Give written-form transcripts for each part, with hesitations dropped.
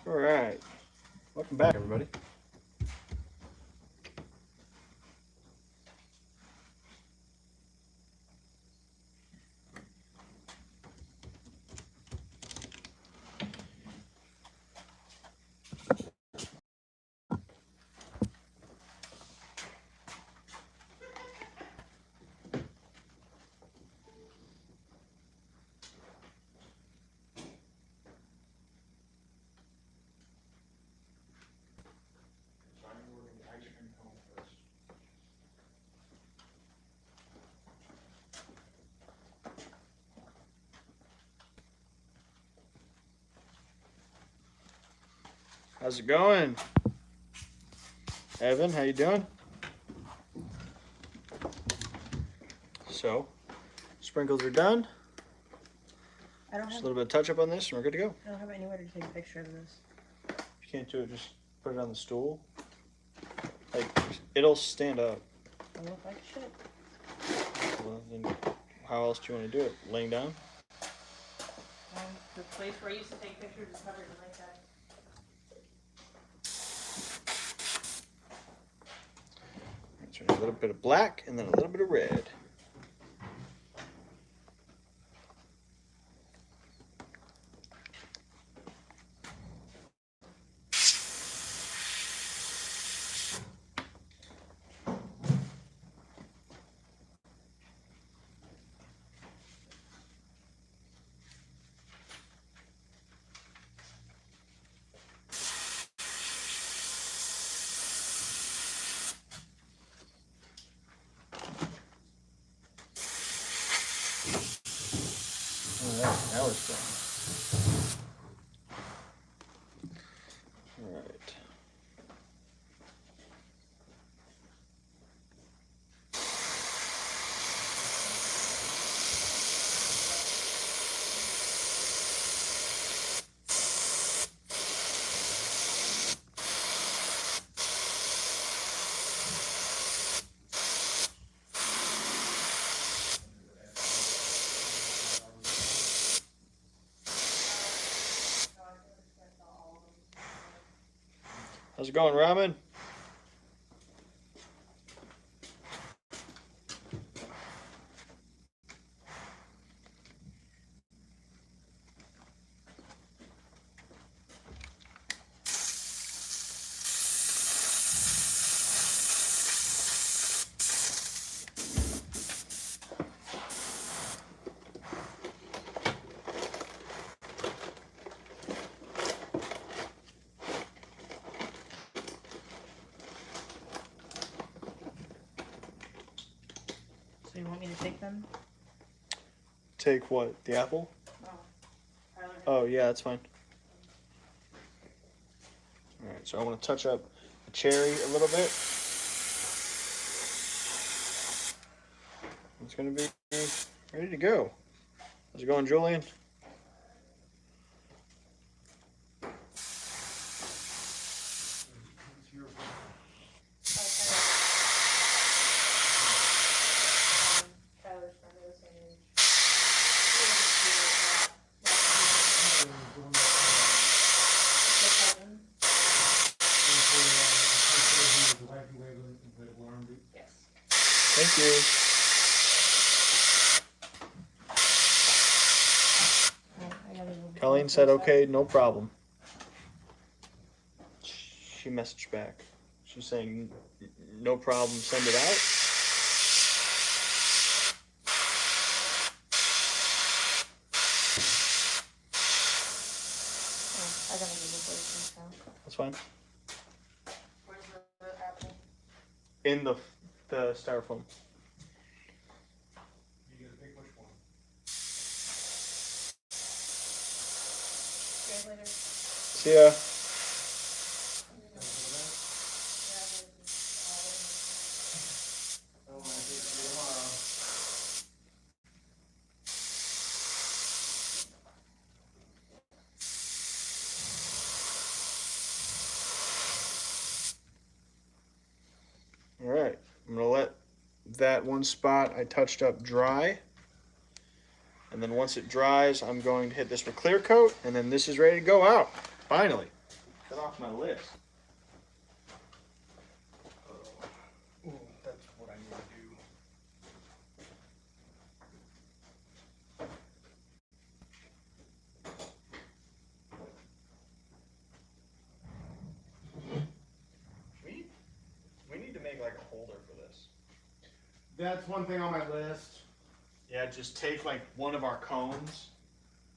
All right, welcome back, everybody. How's it going? Evan, how you doing? So, sprinkles are done. I don't Just have. a little bit of touch up on this, and we're good to go. I don't have anywhere to take a picture of this. If you can't do it, just put it on the stool. Like, it'll stand up. I look like shit. Well, then how else do you want to do it? Laying down? The place where I used to take pictures is covered in like that. So a little bit of black and then a little bit of red. Alright, now we're starting. Alright. How's it going, Ramen? So you want me to take them? Take what? The apple? Oh, yeah, that's fine. Alright, so I want to touch up the cherry a little bit. It's going to be ready to go. How's it going, Julian? Thank you. Colleen said, okay, no problem. She messaged back. She's saying, no problem, send it out. That's fine. Where's the apple? In the styrofoam. You gotta pick which one. See you guys later. See ya. Oh, I think see you tomorrow. All right, I'm gonna let that one spot I touched up dry. And then once it dries, I'm going to hit this with clear coat, and then this is ready to go out, finally. Get off my list. Ooh, that's what I need to do. We need to make like a holder for this. That's one thing on my list. Yeah, just take like one of our cones,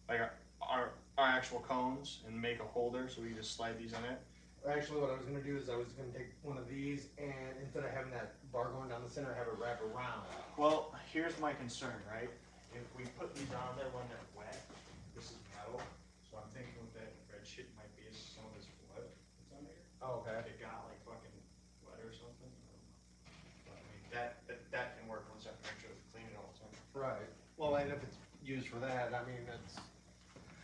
like our actual cones, and make a holder so we just slide these in it. Actually, what I was gonna do is I was gonna take one of these and instead of having that bar going down the center, have it wrap around. Well, here's my concern, right? If we put these on there when they're wet, this is metal, so I'm thinking with that red shit might be some of this wood that's on there. Oh, okay. It got like fucking wet or something. I don't know. But, I mean, that can work once I make sure to clean it all the time. Right. Well, and if it's used for that, I mean, it's.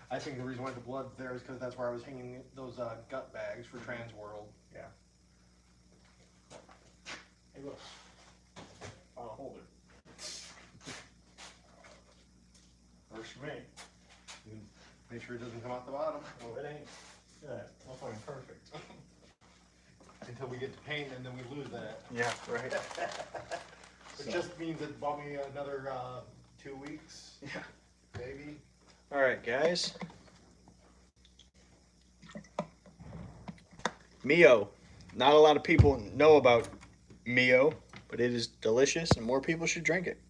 I think the reason why the blood's there is because that's where I was hanging those gut bags for Transworld. Yeah. Hey, look. Found a holder. Works for me. Make sure it doesn't come out the bottom Oh, it ain't. Yeah, that's fucking perfect. until we get to paint, and then we lose that. Yeah, right. It just means it bought me another 2 weeks, Yeah. maybe. All right, guys. Mio. Not a lot of people know about Mio, but it is delicious, and more people should drink it.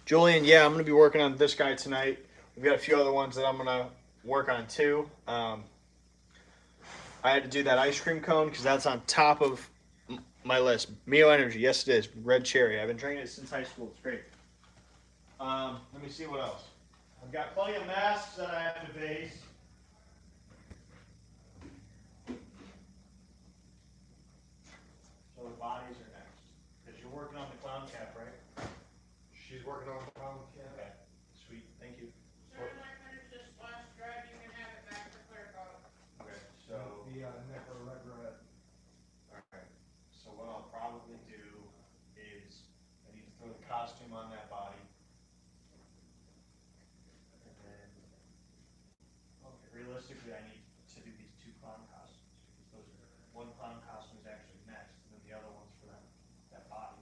Julian, yeah, I'm gonna be working on this guy tonight. We've got a few other ones that I'm gonna work on too. I had to do that ice cream cone because that's on top of my list. Mio Energy, yes it is. Red cherry. I've been drinking it since high school. It's great. Let me see what else. I've got plenty of masks that I have to base. So the bodies are next. Because you're working on the clown cap, right? She's working on the problem. Okay. Sweet. Thank you. Sir, when I finish this last drive, you can have it back for clear coat. Okay. So. The necro regret. Alright. So what I'll probably do is I need to throw the costume on that body. And then, okay, realistically, I need to do these two clown costumes because those are, one clown costume is actually next, and then the other one's for that body.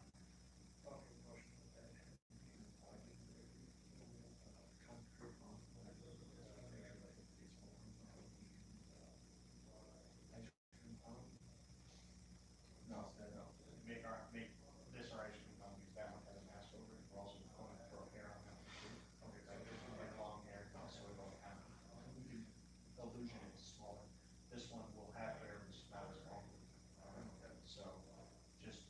No. Make this our ice cream cone because that one has a mask over it. We're also going to throw hair on that one too. Okay, so I just want long hair, so it'll have illusion it's smaller. This one will have hair, but it's not as long. So just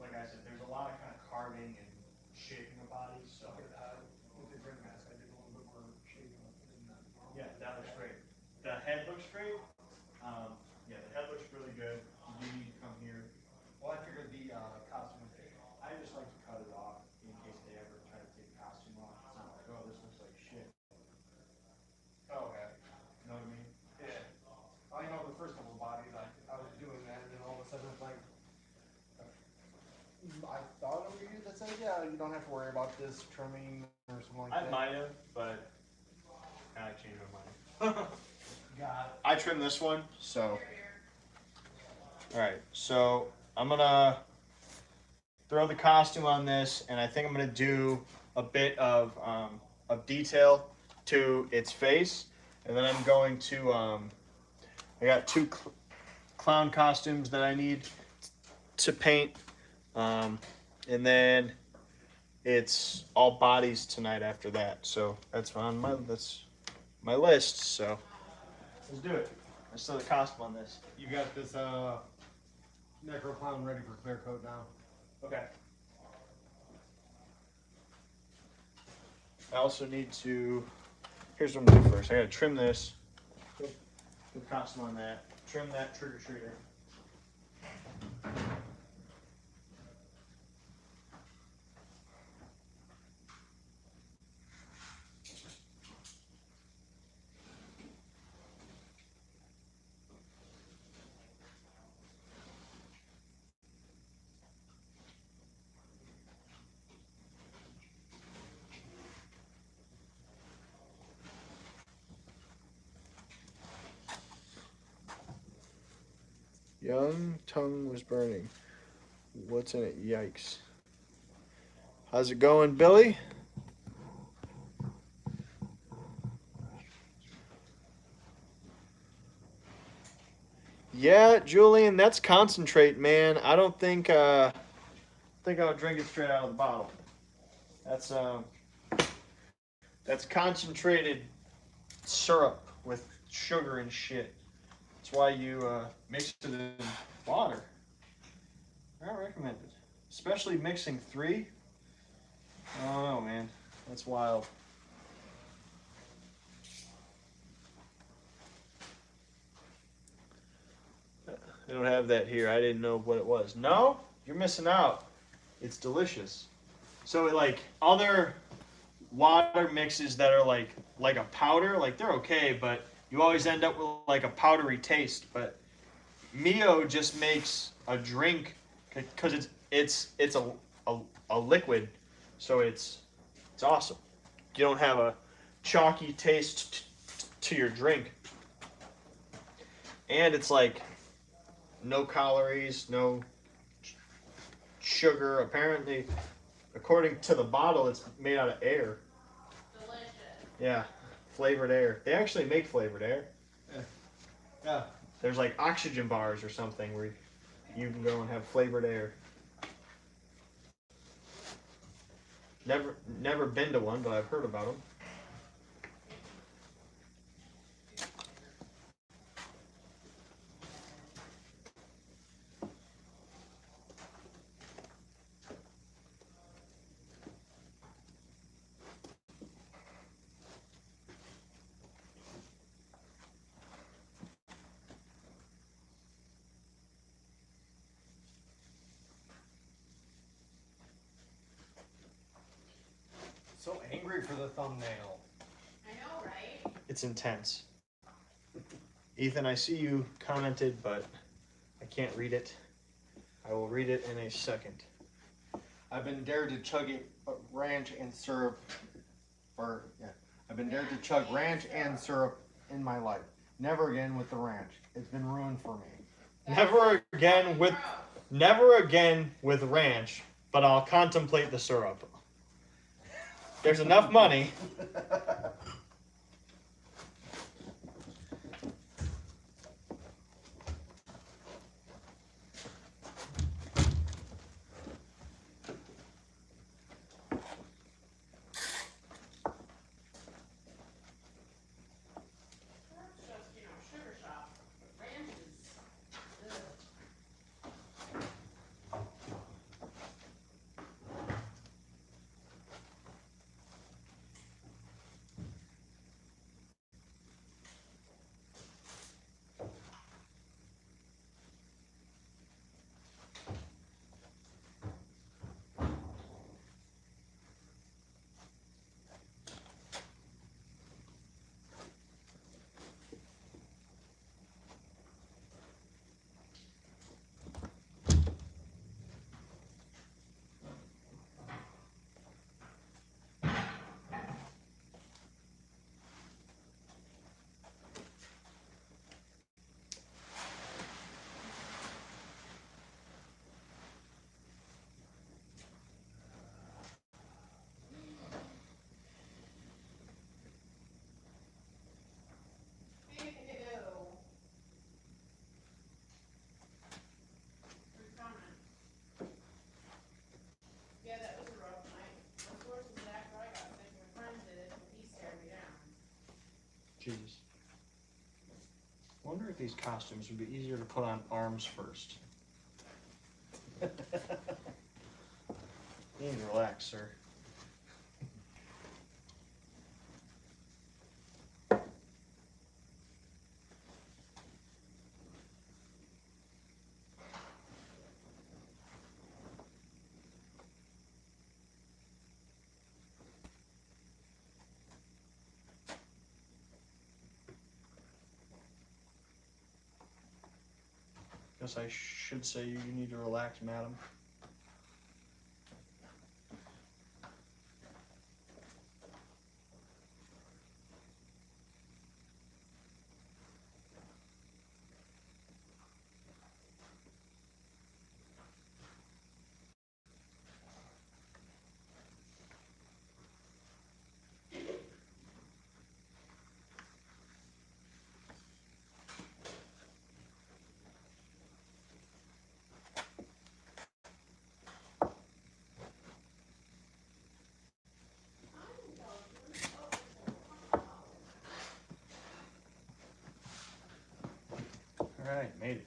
like I said, there's a lot of kind of carving and shaping of bodies. So With the grin mask, I did a little bit more shading on it. yeah, that looks great. The head looks great. Yeah, the head looks really good. You need to come here. Well, I figured the costume would take. I just like to cut it off in case they ever try to take the costume off. It's not like, oh, this looks like shit. Oh, okay. You know what I mean? Yeah. I know the first couple of bodies, I was doing that, and then all of a sudden it's like, I thought it was you that said, yeah, you don't have to worry about this trimming or something like I that. might have, but I changed my mind. Got I trimmed this one, so. Alright, so I'm gonna throw the costume on this, and I think I'm gonna do a bit of detail to its face, and then I'm going to, I got two clown costumes that I need to paint, and then it's all bodies tonight after that, so that's my list, so let's do it. Let's throw the costume on this. You got this necro clown ready for clear coat now. Okay. I also need to, here's what I'm gonna do first. I gotta trim this. Put the costume on that. Trim that trick-or-treater. Young tongue was burning. What's in it? Yikes. How's it going, Billy? Yeah, Julian, that's concentrate, man. I don't think I'll drink it straight out of the bottle. That's concentrated syrup with sugar and shit. That's why you mix it in water. Not recommended. Especially mixing 3. I don't know, man. That's wild. I don't have that here. I didn't know what it was. No? You're missing out. It's delicious. So like other water mixes that are like a powder, like they're okay, but you always end up with like a powdery taste. But Mio just makes a drink because it's a liquid, so it's awesome. You don't have a chalky taste to your drink, and it's like no calories, no sugar. Apparently, according to the bottle, it's made out of air. Delicious. Yeah, flavored air. They actually make flavored air. Yeah. There's like oxygen bars or something where you can go and have flavored air. Never been to one, but I've heard about them. So angry for the thumbnail. I know, right? It's intense. Ethan, I see you commented, but I can't read it. I will read it in a second. I've been dared to chug ranch and syrup, I've been dared to chug ranch and syrup in my life. Never again with the ranch. It's been ruined for me. Never again with ranch, but I'll contemplate the syrup. There's enough money. That's just, sugar shop. Ranch is, ugh. Ew. Who's coming? Yeah, that was a rough night. Of course, it was after I got sick. My friend did it, and he stared me down. Jesus. Wonder if these costumes would be easier to put on arms first. You need to relax, sir. Guess I should say you need to relax, madam. Alright, made it.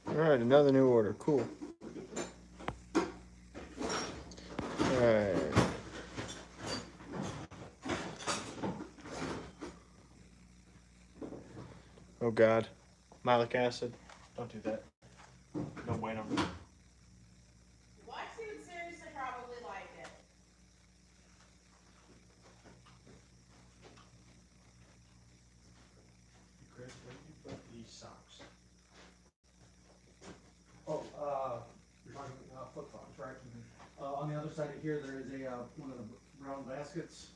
Alright, another new order. Cool. Alright. Oh god. Malic acid. Don't do that. No bueno. Lexi would seriously probably like it. Chris, where did you put these socks? Oh, you're talking flip flops, right? On the other side of here, there is a one of the brown baskets.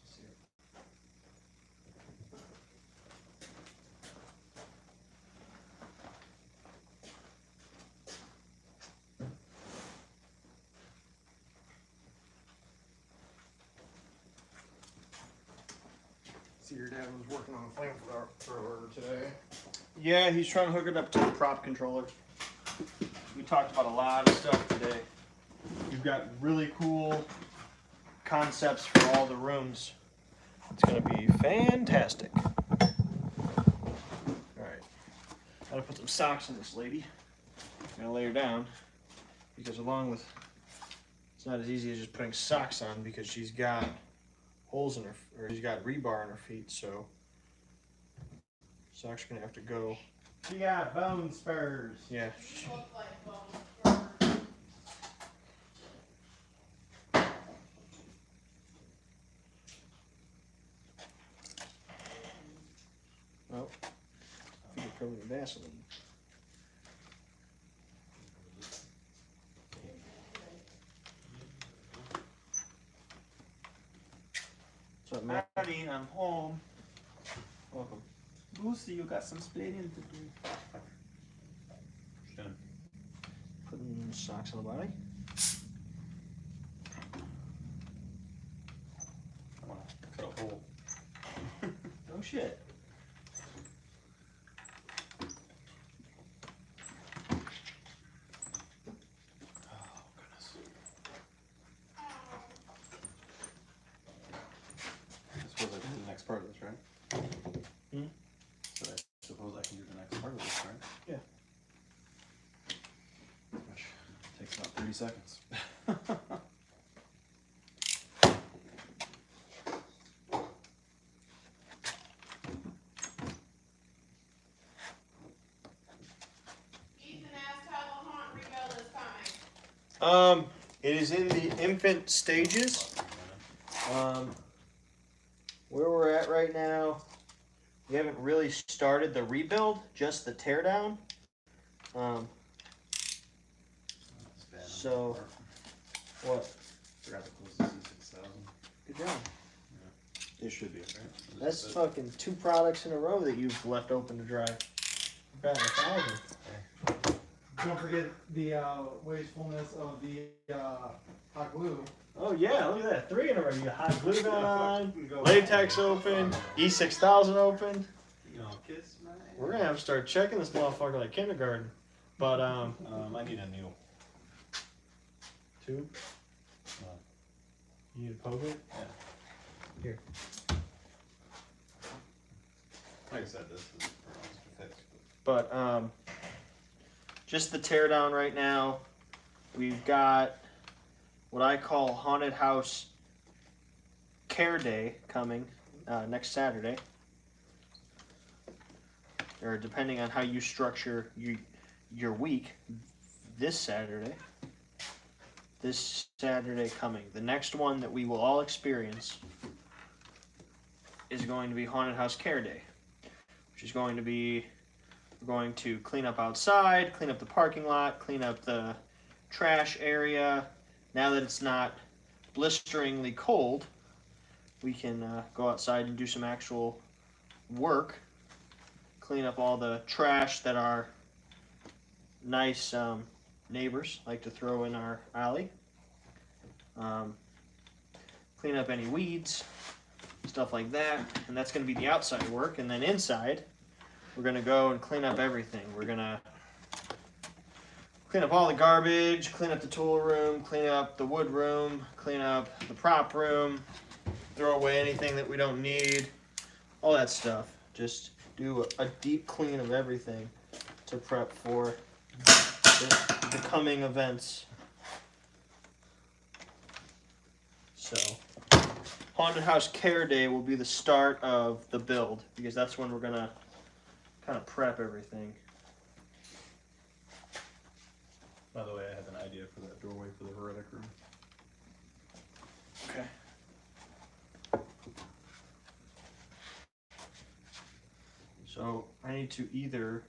See, your dad was working on a flamethrower today. Yeah, he's trying to hook it up to the prop controller. We talked about a lot of stuff today. We've got really cool concepts for all the rooms. It's gonna be fantastic. Alright. Gotta put some socks in this lady. I'm gonna lay her down because along with it's not as easy as just putting socks on because she's got holes in her or she's got rebar in her feet, so socks are gonna have to go. She got bone spurs. Yeah. You look like bones. Well, I think it's probably Vaseline. What's up, Matt? Daddy, I'm home. Welcome. Lucy, you got some splaining to do. Putting socks on the body. I wanna cut a hole. Oh shit. Oh, goodness. I suppose I can do the next part of this, right? Hmm? So I suppose I can do the next part of this, right? Yeah. Which takes about 30 seconds. Ethan asked how the haunt rebuild is coming. It is in the infant stages. Where we're at right now, we haven't really started the rebuild, just the teardown. It's bad on So- my part. What? Forgot to close the C6000. Good job. It should be, right? That's fucking 2 products in a row that you've left open to dry. You're batting 1,000. don't forget the wastefulness of the hot glue. Oh yeah, look at that. 3 in a row. You got hot glue gun on, latex open, E6000 open. You know, kiss my We're gonna have to start checking this motherfucker like kindergarten. But I need a needle. tube. You need to poke it? Like I said, this is for fix. But just the teardown right now. We've got what I call Haunted House Care Day coming next Saturday. Or depending on how you structure your week, this Saturday. This Saturday coming. The next one that we will all experience is going to be Haunted House Care Day, which is going to be, we're going to clean up outside, clean up the parking lot, clean up the trash area. Now that it's not blisteringly cold, we can go outside and do some actual work. Clean up all the trash that our nice neighbors like to throw in our alley. Clean up any weeds, stuff like that. And that's going to be the outside work. And then inside, we're going to go and clean up everything. We're going to clean up all the garbage, clean up the tool room, clean up the wood room, clean up the prop room, throw away anything that we don't need, all that stuff. Just do a deep clean of everything to prep for the coming events. So, Haunted House Care Day will be the start of the build, because that's when we're gonna kind of prep everything. By the way, I have an idea for that doorway for the heretic room. Okay. So I need to either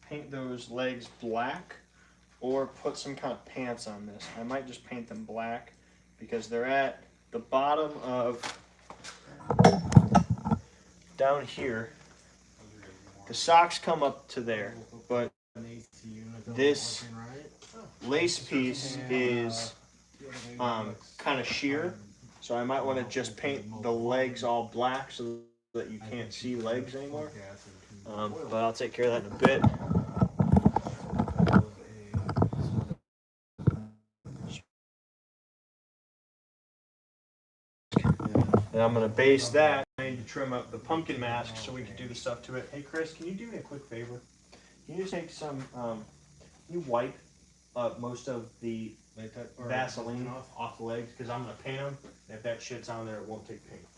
paint those legs black or put some kind of pants on this. I might just paint them black because they're at the bottom of down here. The socks come up to there, but this lace piece is kind of sheer, so I might want to just paint the legs all black so that you can't see legs anymore. But I'll take care of that in a bit. And I'm gonna base that. I need to trim up the pumpkin mask so we can do the stuff to it. Hey Chris, can you do me a quick favor? Can you just take some, can you wipe most of the Vaseline off the legs? Because I'm gonna paint them. And if that shit's on there, it won't take paint.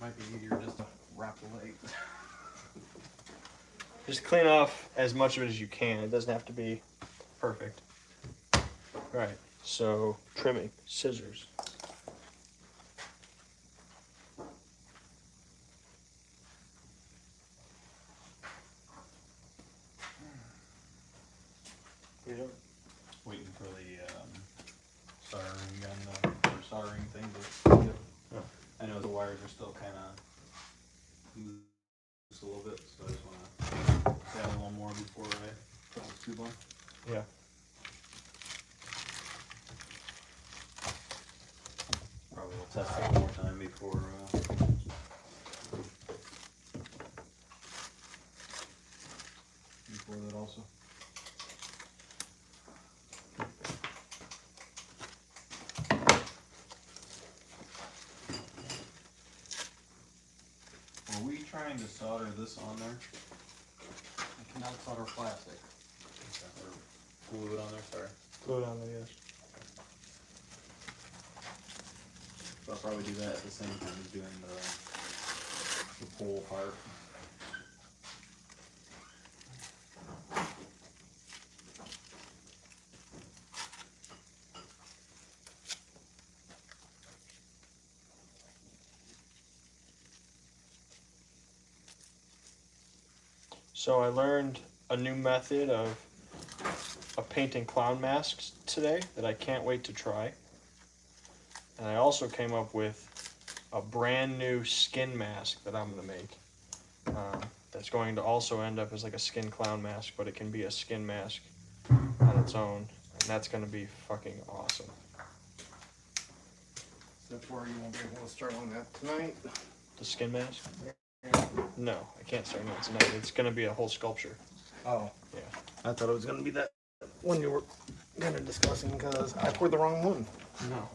Might be easier just to wrap the legs. Just clean off as much of it as you can. It doesn't have to be perfect. Right, so trimming, scissors. You don't- Waiting for the soldering gun or soldering thing to get. I know the wires are still kind of loose a little bit, so I just want to add a little more before I put the tube on. Yeah. Probably will test it one more time before that also. Are we trying to solder this on there? I cannot solder plastic. Or glue it on there, sorry. Glue it on there, yes. So I'll probably do that at the same time as doing the pole part. So I learned a new method of painting clown masks today that I can't wait to try. And I also came up with a brand new skin mask that I'm gonna make. That's going to also end up as like a skin clown mask, but it can be a skin mask its own, and that's gonna be fucking awesome. Except for you won't be able to start on that tonight. The skin mask? No, I can't start on it tonight. It's gonna be a whole sculpture. Oh. Yeah. I thought it was gonna be that one you were kind of discussing because I poured the wrong one. No.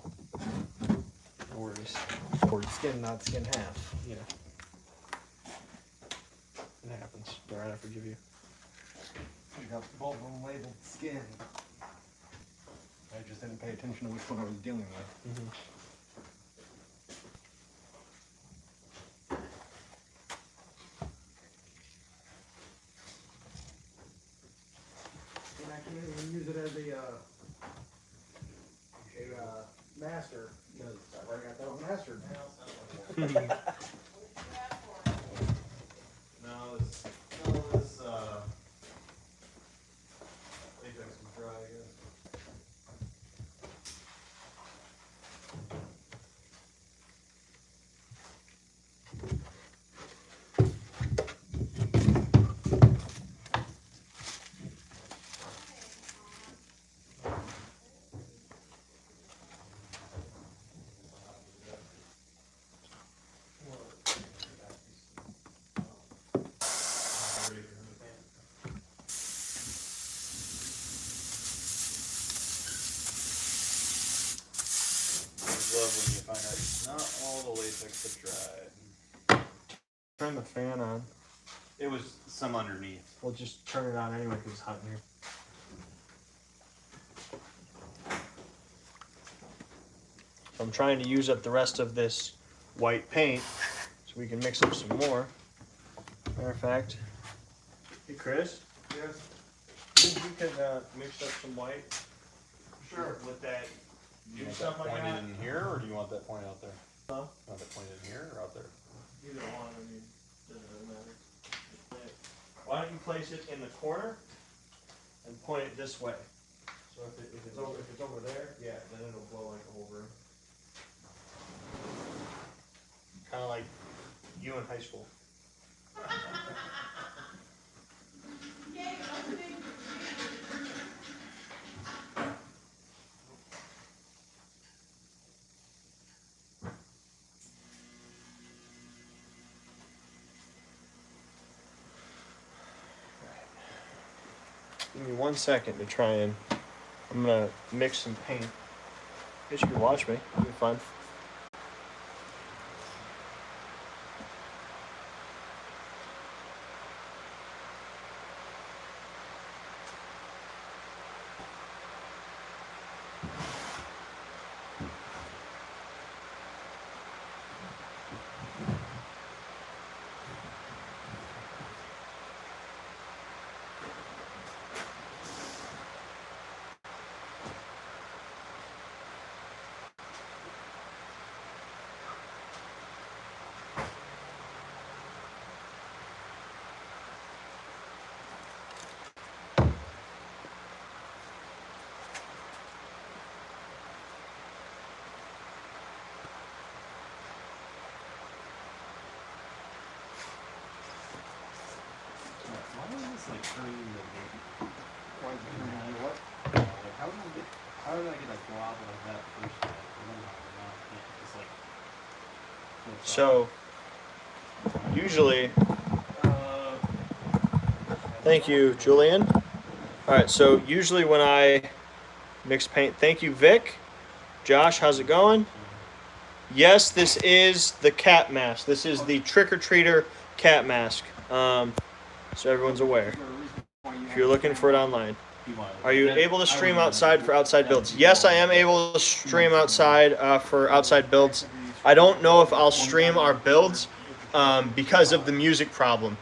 No worries. Poured skin, not skin half. Yeah. It happens. Alright, I forgive you. I got both of them labeled skin. I just didn't pay attention to which one I was dealing with. Mm-hmm. And I can't even use it as a master, because I've already got that one mastered now. What did you have for it? No, this latex is dry, I guess. Love when you find out not all the latex have dried. Turn the fan on. It was some underneath. We'll just turn it on anyway because it's hot in here. So I'm trying to use up the rest of this white paint so we can mix up some more. Matter of fact, hey Chris, Yes. you can mix up some white. Sure. With that Do you want stuff that like pointed that. in here, or do you want that pointed out there? Huh? You want that pointed in here or out there? Either one, I mean, doesn't really matter. Just play it. Why don't you place it in the corner and point it this way? So if it's over there, yeah, then it'll blow like the whole room. Kind of like you in high school. Yay, opening. Give me 1 second to try and. I'm gonna mix some paint. I guess you can watch me. It'll be fun. Why is this like turning the baby? Why is it turning on what? Like how did I get a glob like that the first time? I don't know how now I can't. It's like So, usually. Thank you, Julian. All right, so usually when I mix paint, thank you, Vic. Josh, how's it going? Yes, this is the cat mask. This is the trick-or-treater cat mask. So everyone's aware. If you're looking for it online. Are you able to stream outside for outside builds? Yes, I am able to stream outside for outside builds. I don't know if I'll stream our builds because of the music problem.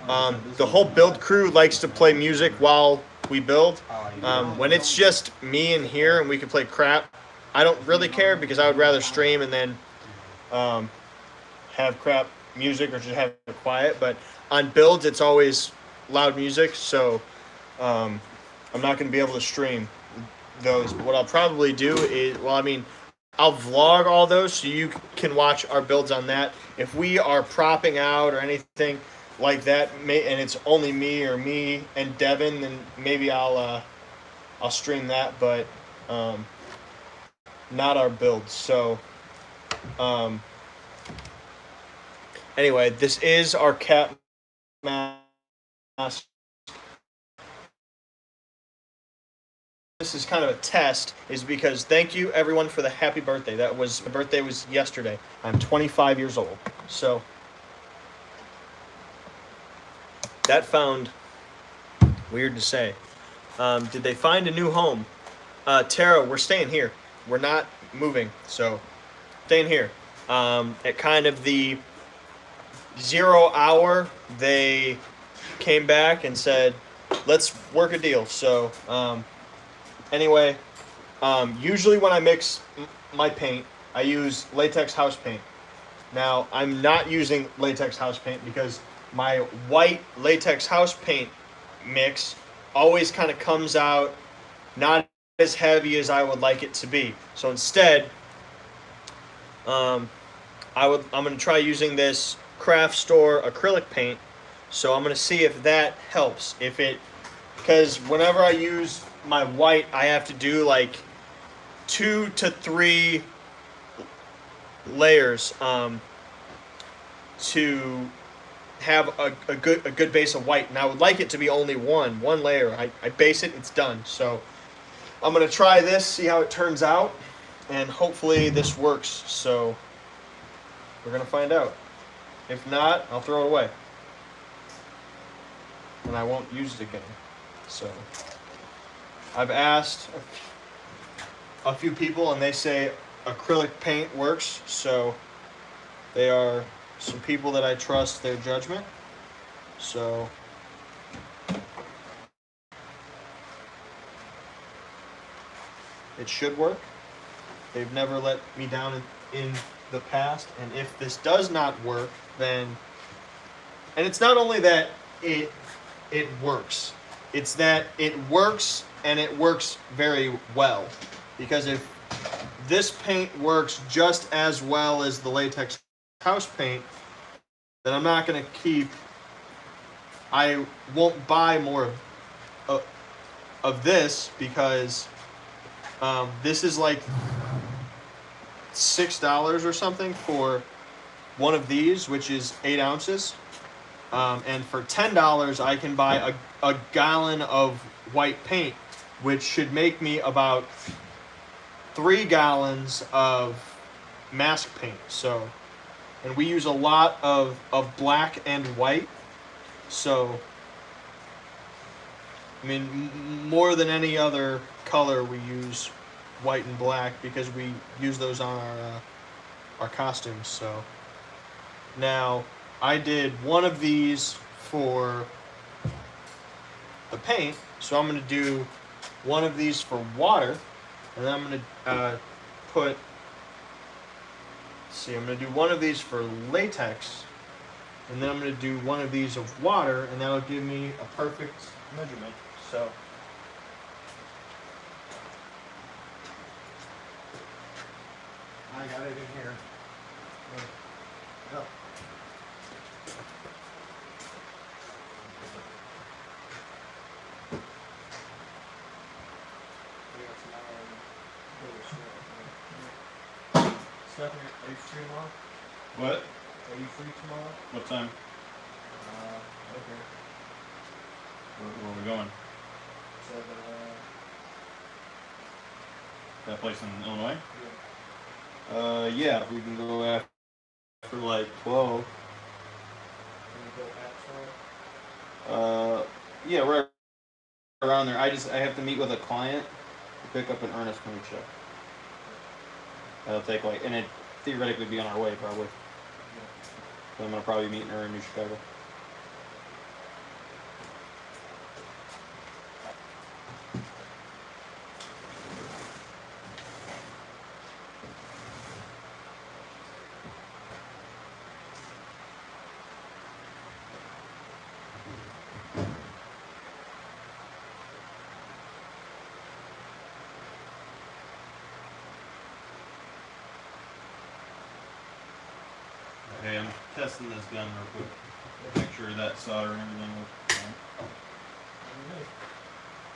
The whole build crew likes to play music while we build. When it's just me in here and we can play crap, I don't really care because I would rather stream and then have crap music or just have it quiet. But on builds, it's always loud music, so I'm not going to be able to stream those. But what I'll probably do is, I'll vlog all those so you can watch our builds on that. If we are propping out or anything like that, and it's only me or me and Devin, then maybe I'll I'll stream that, but not our builds. So anyway, this is our cat mask. This is kind of a test, is because thank you everyone for the happy birthday. My birthday was yesterday. I'm 25 years old. So that found weird to say. Did they find a new home? Tara, we're staying here. We're not moving, so staying here. At kind of the 0 hour, they came back and said, let's work a deal. So anyway, usually when I mix my paint, I use latex house paint. Now, I'm not using latex house paint because my white latex house paint mix always kind of comes out not as heavy as I would like it to be. So instead, I'm going to try using this craft store acrylic paint. So I'm going to see if that helps. Because whenever I use my white, I have to do like 2 to 3 layers to have a good base of white, and I would like it to be only one layer. I base it, it's done. So I'm gonna try this, see how it turns out, and hopefully this works. So we're gonna find out. If not, I'll throw it away, and I won't use it again. So I've asked a few people, and they say acrylic paint works. So they are some people that I trust their judgment. So it should work. They've never let me down in the past. And if this does not work, then, and it's not only that it works, it's that it works, and it works very well. Because if this paint works just as well as the latex house paint, then I'm not going to I won't buy more of this, because this is like $6 or something for one of these, which is 8 ounces. And for $10, I can buy a gallon of white paint, which should make me about 3 gallons of mask paint. So, and we use a lot of black and white. So, I mean, more than any other color, we use white and black because we use those on our costumes. So, now I did one of these for the paint, so I'm going to do one of these for water, and then I'm going to I'm going to do one of these for latex, and then I'm going to do one of these of water, and that'll give me a perfect measurement. So I got it in here. Oh. Stephanie, are you free tomorrow? What? Are you free tomorrow? What time? Okay. Where are we going? So, That place in Illinois? yeah. Yeah, we can go after like 12. Can we go at 12? Yeah, right around there. I have to meet with a client to pick up an earnest money check. That'll take like, and it theoretically be on our way probably. So I'm gonna probably be meeting her in New Chicago. Hey, I'm testing this gun real quick. Make sure that solder and everything works fine.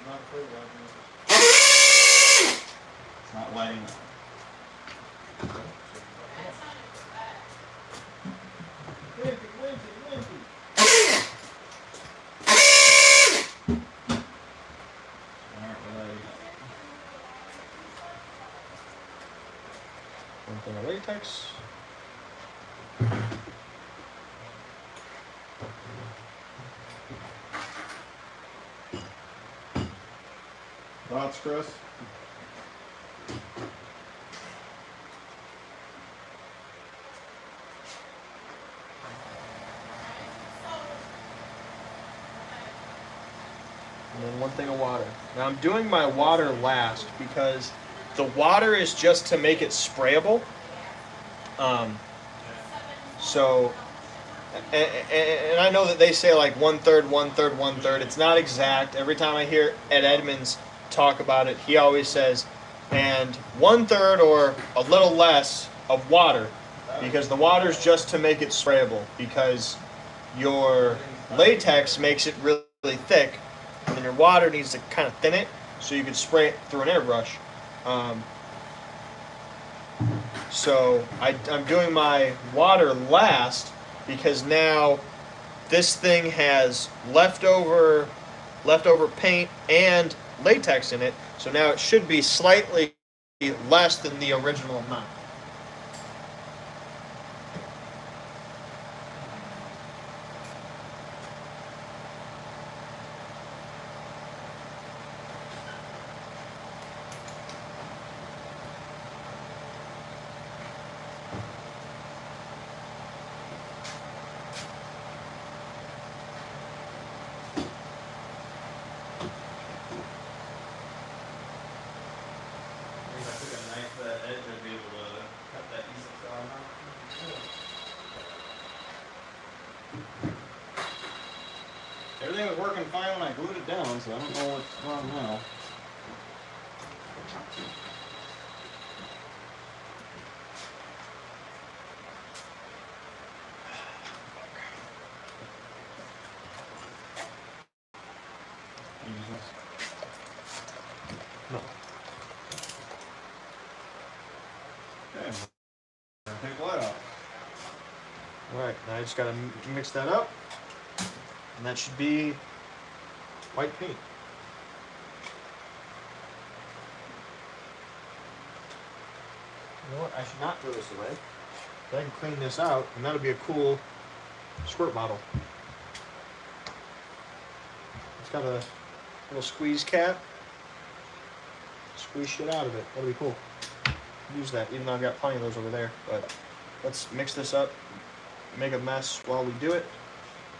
Not afraid of that. not lighting up. That sounded bad. Aren't really. One thing of latex. Thoughts, Chris? And then one thing of water. Now I'm doing my water last because the water is just to make it sprayable. So, and I know that they say like 1/3, 1/3, 1/3. It's not exact. Every time I hear Ed Edmonds talk about it, he always says, and 1/3 or a little less of water, because the water is just to make it sprayable. Because your latex makes it really, really thick, and then your water needs to kind of thin it so you can spray it through an airbrush. So I'm doing my water last because now this thing has leftover paint and latex in it, so now it should be slightly less than the original amount. If I took a knife to that edge, I'd be able to cut that piece of saw out. Everything was working fine when I glued it down, so I don't know what's wrong now. No. Okay. Take the light off. Alright, now I just gotta mix that up, and that should be white paint. You know what? I should not throw this away. I can clean this out, and that'll be a cool squirt bottle. It's got a little squeeze cap. Squeeze shit out of it. That'll be cool. Use that, even though I've got plenty of those over there. But let's mix this up, make a mess while we do it,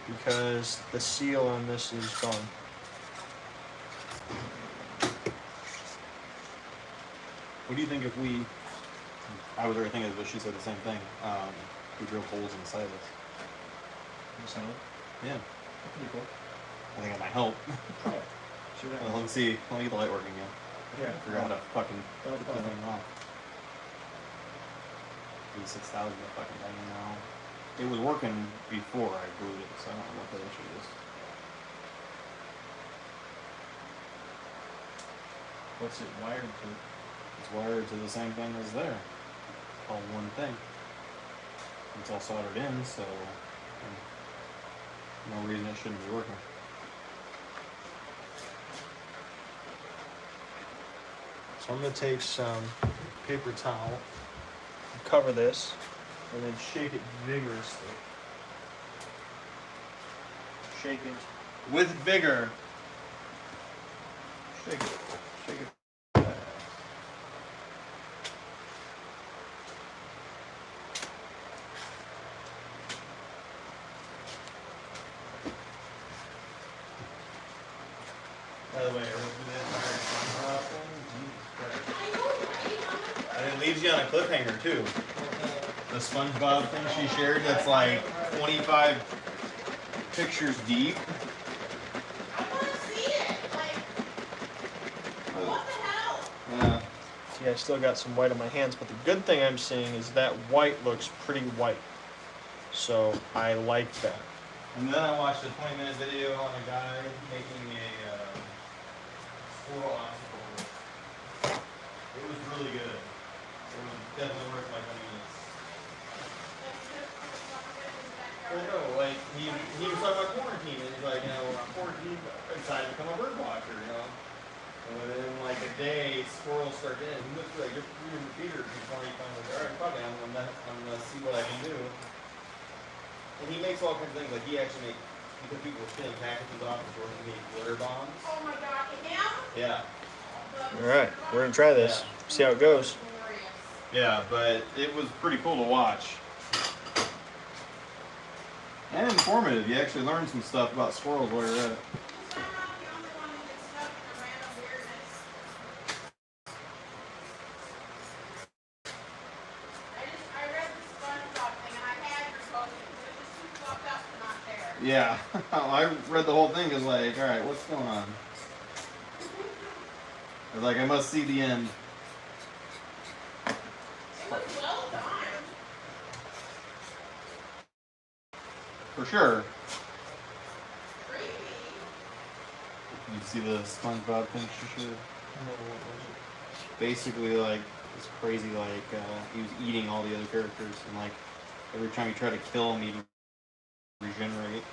because the seal on this is gone. What do you think if we? I was already thinking, but she said the same thing. We drill holes inside this. Yeah, Pretty cool. I think it might help. Try it. See what Well, happens. let's see. Let me get the light working again. Yeah. Figure out how to fucking That'll get be the fun. thing off. 6,000 the fucking thing now. It was working before I glued it, so I don't know what the issue is. What's it wired to? It's wired to the same thing as there. All one thing. It's all soldered in, so no reason it shouldn't be working. So I'm gonna take some paper towel, cover this, and then shake it vigorously. Shake it with vigor. Shake it. Shake it. By the way, I went through that entire SpongeBob thing. Jesus Christ. And it leaves you on a cliffhanger too. The SpongeBob thing she shared that's like 25 pictures deep. I wanna see it, like, what the hell? Yeah. See, I still got some white on my hands, but the good thing I'm seeing is that white looks pretty white. So I like that. And then I watched a 20-minute video on a guy making a squirrel obstacle. It was really good. It was definitely worth my convenience. Well, no, like he was talking about quarantine, and he's like, you know, I'm quarantined, I decided to become a bird watcher, you know. And within like a day, squirrels start in. He looks like you're reading the feeders before you come like, all right, fuck it, I'm gonna see what I can do. And he makes all kinds of things. Like he actually makes, because people were stealing packages off the store, he made glitter bombs. Oh my god, him? Yeah. All right, we're gonna try this. See how it goes. Glorious. Yeah, but it was pretty cool to watch. And informative. You actually learn some stuff about squirrels while you're at it. So I'm not the only one who gets stuck in a random weirdness. I read the SpongeBob thing and I had your posting, but it was too fucked up to not there. Yeah, I read the whole thing. Is like, all right, what's going on? I was like, I must see the end. It was well done. For sure. Creepy. You see the SpongeBob thing, for sure. Basically, like it's crazy. Like he was eating all the other characters, and like every time you try to kill him, he'd regenerate.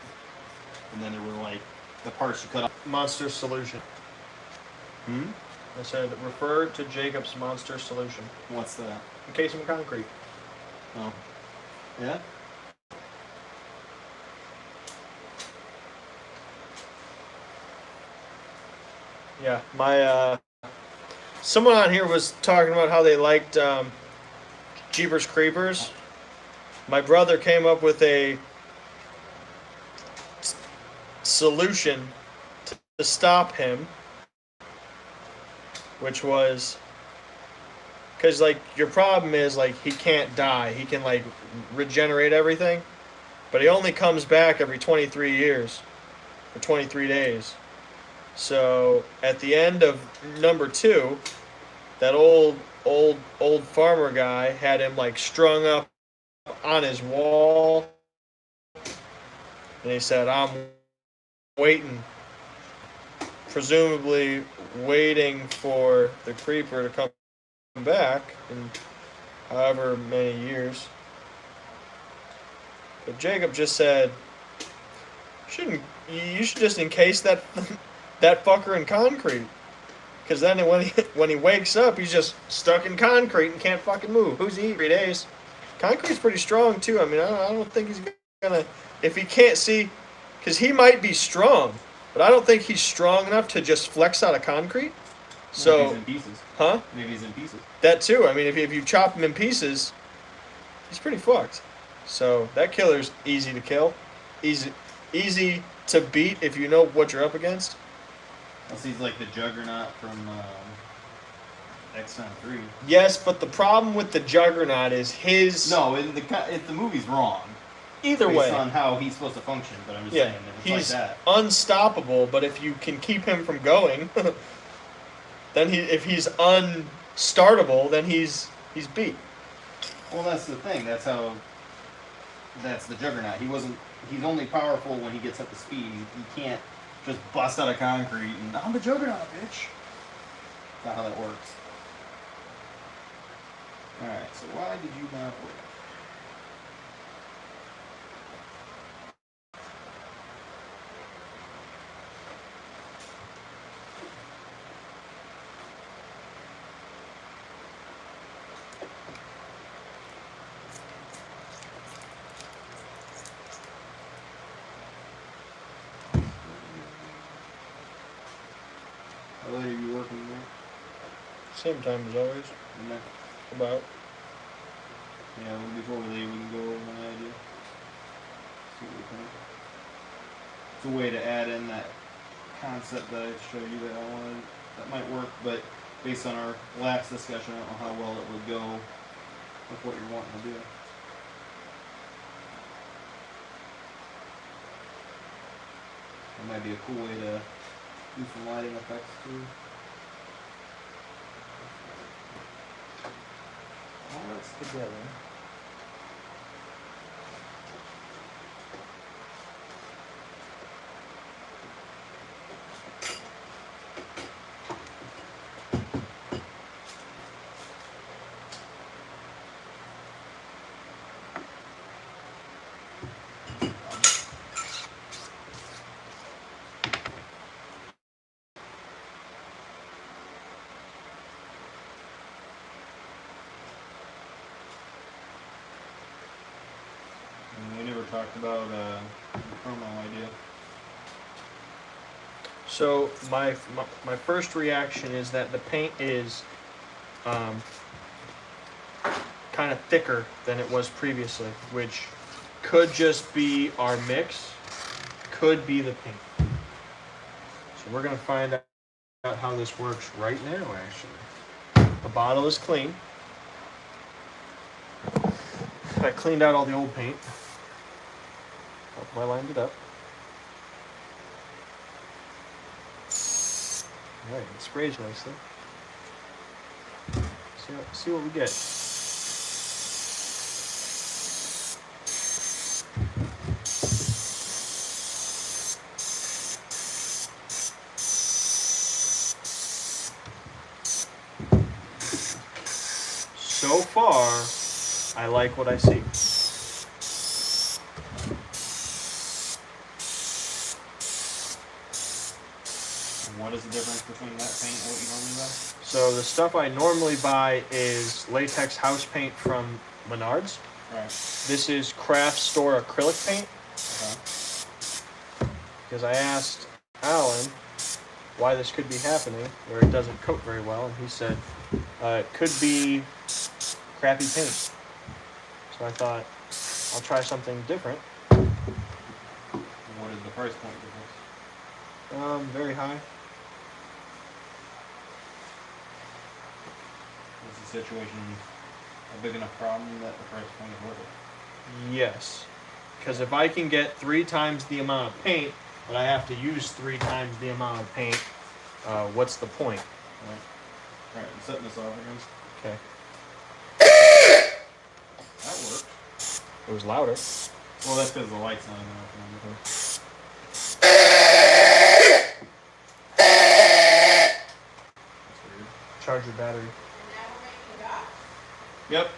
And then there were like the parts you cut off. Monster solution. Hmm. I said refer to Jacob's monster solution. What's that? Encase him in concrete. Oh. Yeah. Yeah, my someone on here was talking about how they liked Jeepers Creepers. My brother came up with a solution to stop him, which was because like your problem is like he can't die. He can like regenerate everything, but he only comes back every 23 years for 23 days. So at the end of number 2, that old farmer guy had him like strung up on his wall, and he said, "I'm waiting," presumably waiting for the creeper to come back in however many years. But Jacob just said, you should just encase that that fucker in concrete, because then when he wakes up, he's just stuck in concrete and can't fucking move. Who's he? 3 days. Concrete's pretty strong too. I mean, I don't think he's gonna, if he can't see, because he might be strong, but I don't think he's strong enough to just flex out of concrete. Maybe So, he's in pieces. huh? Maybe he's in pieces. That too. I mean, if you chop him in pieces, he's pretty fucked. So that killer's easy to kill, easy to beat if you know what you're up against. Unless he's like the Juggernaut from X-Men 3. Yes, but the problem with the Juggernaut is his. No, the movie's wrong. Either based way, on how he's supposed to function, but I'm just yeah, saying if it's he's like that. unstoppable. But if you can keep him from going, then if he's unstartable, then he's beat. Well, that's the thing. That's the Juggernaut. He's only powerful when he gets up to speed. He can't just bust out of concrete and I'm the Juggernaut, bitch. That's not how that works. Alright, so why did you not work? How late are you working there? Same time as always. And then- About. Yeah, well, before we leave, we can go over my idea. See what we think. It's a way to add in that concept that I showed you that I wanted. That might work, but based on our last discussion, I don't know how well it would go with what you're wanting to do. It might be a cool way to do some lighting effects too. All that's together. talked about the promo idea. So my first reaction is that the paint is kind of thicker than it was previously, which could just be our mix, could be the paint. So we're gonna find out how this works right now. Actually, the bottle is clean. I cleaned out all the old paint. I lined it up. Alright, it sprays nicely. See what we get. So far, I like what I see. What is the difference between that paint and what you normally buy? So the stuff I normally buy is latex house paint from Menards. Right. This is craft store acrylic paint Okay. because I asked Alan why this could be happening where it doesn't coat very well, and he said it could be crappy paint. So I thought I'll try something different. And what is the price point difference? Very high. Is the situation a big enough problem that the price point is worth it? Yes, because if I can get 3 times the amount of paint, but I have to use 3 times the amount of paint, what's the point? Alright, I'm setting this off again. Okay. That worked. It was louder. Well, that's because the light's not enough. That's weird. Charge your battery. And now we're making it up. Yep.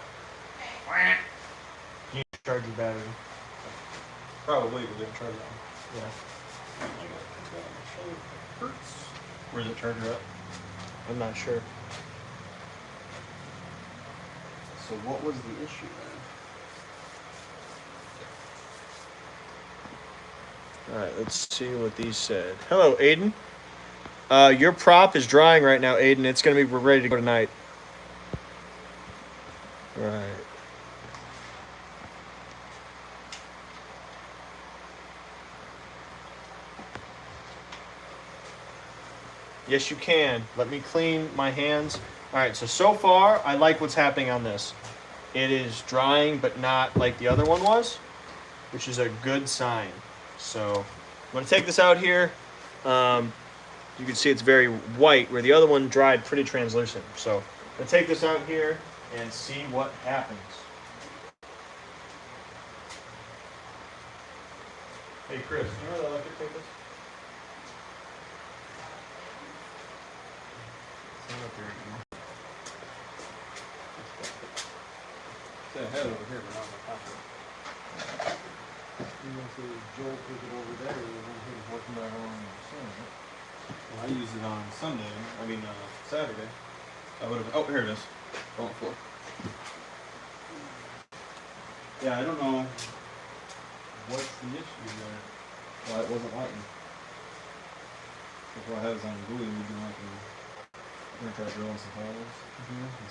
Okay. You need to charge your battery. Probably, but didn't charge it. Yeah. Hurts. Where's the charger at? I'm not sure. So what was the issue then? All right, let's see what these said. Hello, Aiden. Your prop is drying right now, Aiden. It's gonna be we're ready to go tonight. Right. Yes, you can. Let me clean my hands. All right, so far, I like what's happening on this. It is drying, but not like the other one was, which is a good sign. So I'm gonna take this out here. You can see it's very white, where the other one dried pretty translucent. So I'm gonna take this out here and see what happens. Hey Chris, you know where the electric tape is? It's not up there anymore. It's ahead over here, but not on the top of it. Joel took it over there, and he was working back on the Sunday. Well, I used it on Sunday. I mean, Saturday. I would have. Oh, here it is. On the floor. Yeah, I don't know what's the issue there. Why it wasn't lighting. That's why I had this on Google. We've been lighting. We're gonna try drilling some holes and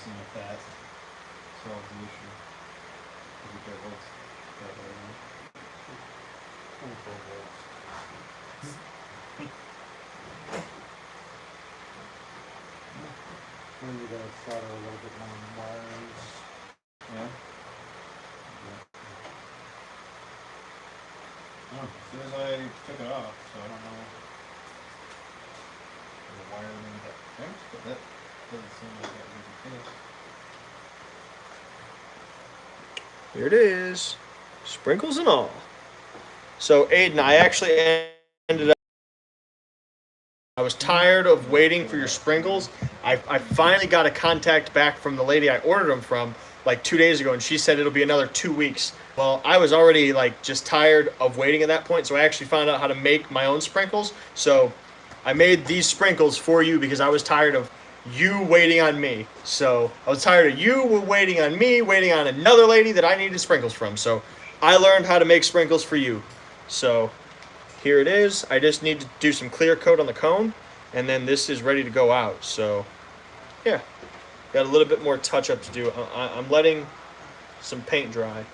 see if that solves the issue. If we try volts, that way, right? 24 volts. Then you gotta solder a little bit more wires. Yeah. Oh, as soon as I took it off, so I don't know if the wiring got fixed, but that doesn't seem like that was the case. Here it is, sprinkles and all. So Aiden, I actually ended up. I was tired of waiting for your sprinkles. I finally got a contact back from the lady I ordered them from like 2 days ago, and she said it'll be another 2 weeks. Well, I was already like just tired of waiting at that point, so I actually found out how to make my own sprinkles. So I made these sprinkles for you because I was tired of you waiting on me. So I was tired of you waiting on me, waiting on another lady that I needed sprinkles from. So I learned how to make sprinkles for you. So here it is. I just need to do some clear coat on the cone, and then this is ready to go out. So yeah, got a little bit more touch up to do. I'm letting some paint dry,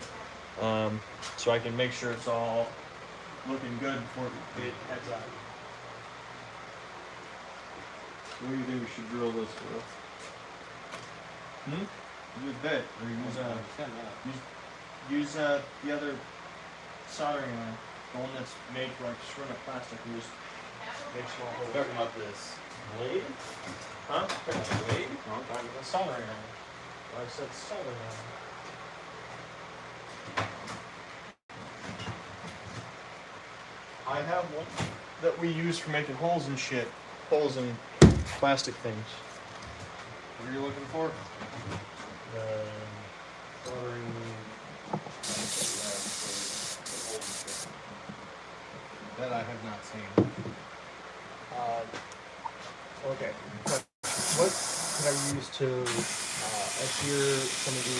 so I can make sure it's all looking good before it heads out. What do you think we should drill this with? Use bit or use the other soldering iron, the one that's made for like screwing up plastic and just make small holes. Talking about this blade? Huh? Blade? No, I'm talking about soldering iron. Well, I said soldering iron. I have one that we use for making holes and shit, holes in plastic things. What are you looking for? That I have not seen. Okay. What could I use to adhere some of the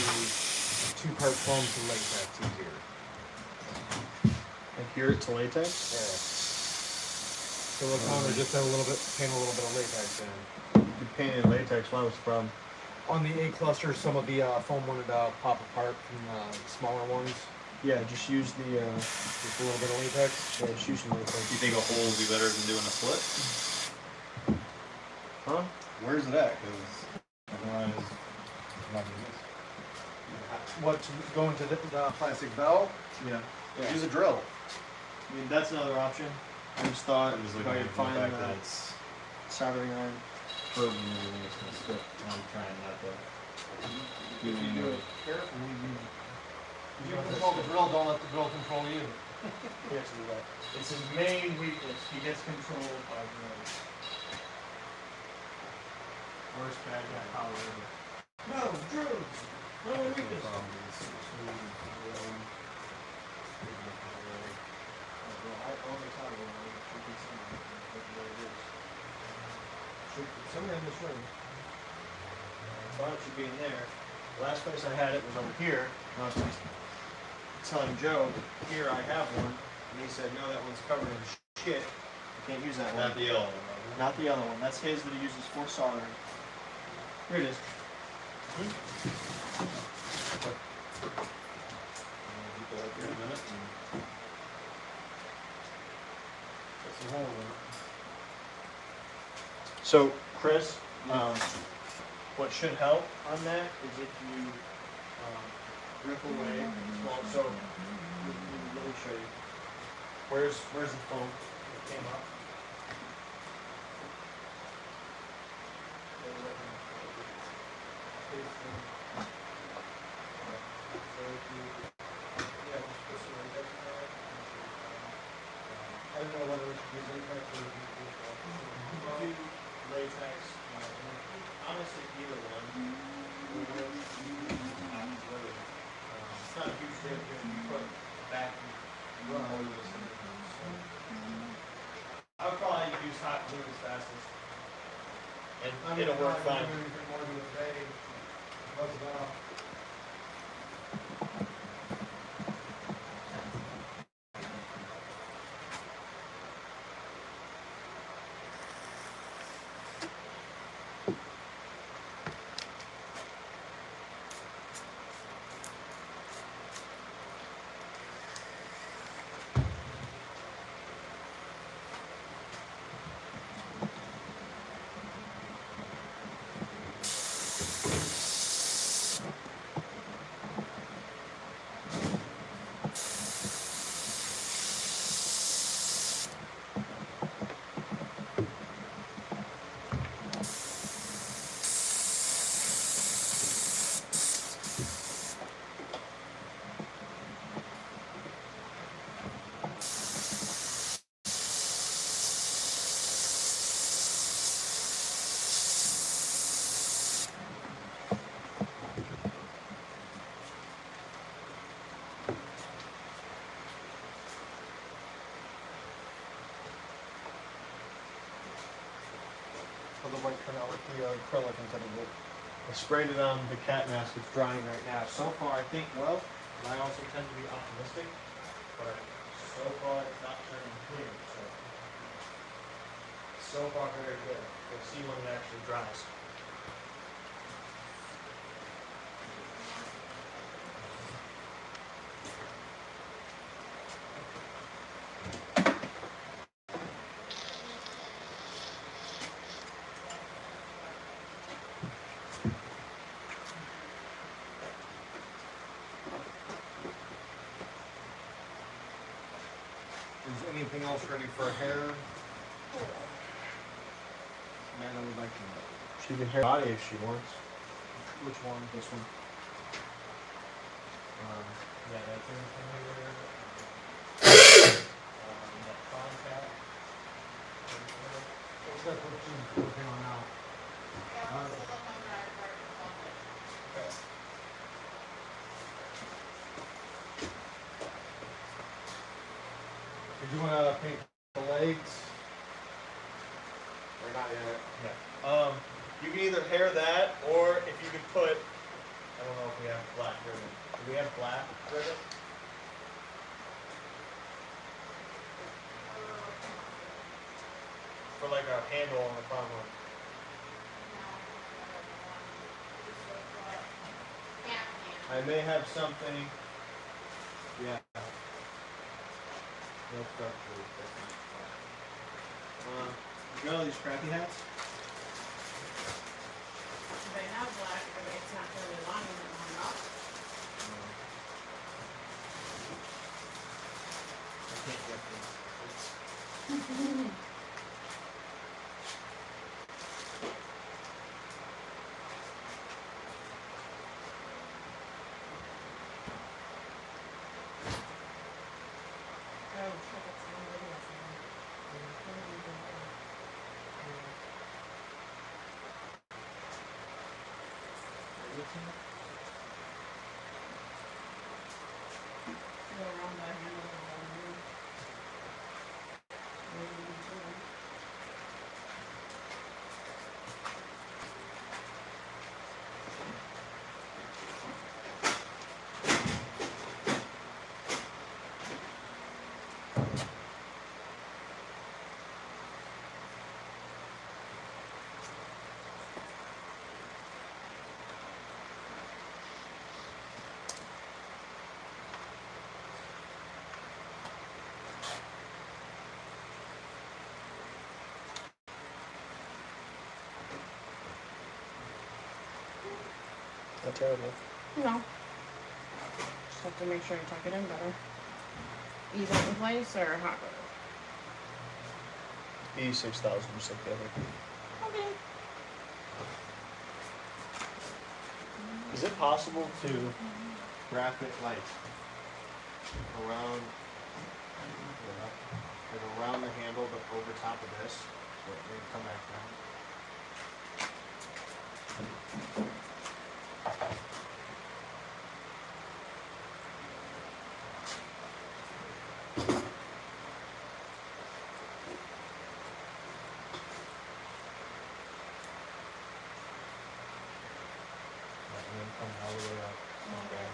two-part foam to latex easier? Adhere it to latex. Silicone or just paint a little bit of latex in. You painted latex. Why was the problem? On the A cluster, some of the foam wanted to pop apart from the smaller ones. Yeah, just use the. Just a little bit of latex. Yeah, just use some latex. You think a hole would be better than doing a split? Huh? Where's it at? Because otherwise, I'm not gonna miss. What to go into the plastic bell? Yeah. Use a drill. I mean, that's another option. I just thought I'm just if looking I at could the find fact the that it's soldering iron. curved and everything is gonna slip. And I'm trying not to. If you do it carefully, You control the drill, don't let the drill control you. He has to do that. It's his main weakness. He gets controlled by drills. Worst bad guy power ever. No, drills! No weakness. Somewhere in this room. I thought it should be in there. The last place I had it was over here. And I was telling Joe, here I have one. And he said, no, that one's covered in shit. I can't use that one. Not the yellow one. right? Not the other one. That's his that he uses for soldering. Here it is. I'm gonna keep that up here in a minute and put some holes in it. So, Chris, what should help on that is if you rip away small. So, let me show you. Where's the foam that came up? I don't know whether we should use latex or do latex. Honestly, either one. It's not a huge deal if you put back and run over this. I would probably use hot glue as fastest. And it'll work fine. How the white turn out with the acrylic instead of the. I sprayed it on the cat mask. It's drying right now. So far, I think, well, And I also tend to be optimistic, but so far it's not turning clear, so far very good. We'll see when it actually dries. Is anything else ready for hair? Amanda would like to know. She can hair body if she wants. Which one? This one. Yeah, that's everything here. That contact. Except what she's working on now. Yeah, let's look under our carpet closet. Okay. Did you wanna paint the legs? Or not yet? Yeah. You can either hair that, or if you could put, I don't know if we have black ribbon. Do we have black ribbon? For like our handle on the front one. I may have something. Yeah. No structure. You got all these crappy hats? They have black, but it's not really long enough. I can't get these. Oh, shit, it's on video. Go around the handle of the room. Not terrible. No. Just have to make sure you tuck it in better. Ease it in place or hot glue? E6000, just like the other. Okay. Is it possible to wrap it like around, like around the handle, but over top of this, so it may come back down? And then come all the way up. Okay.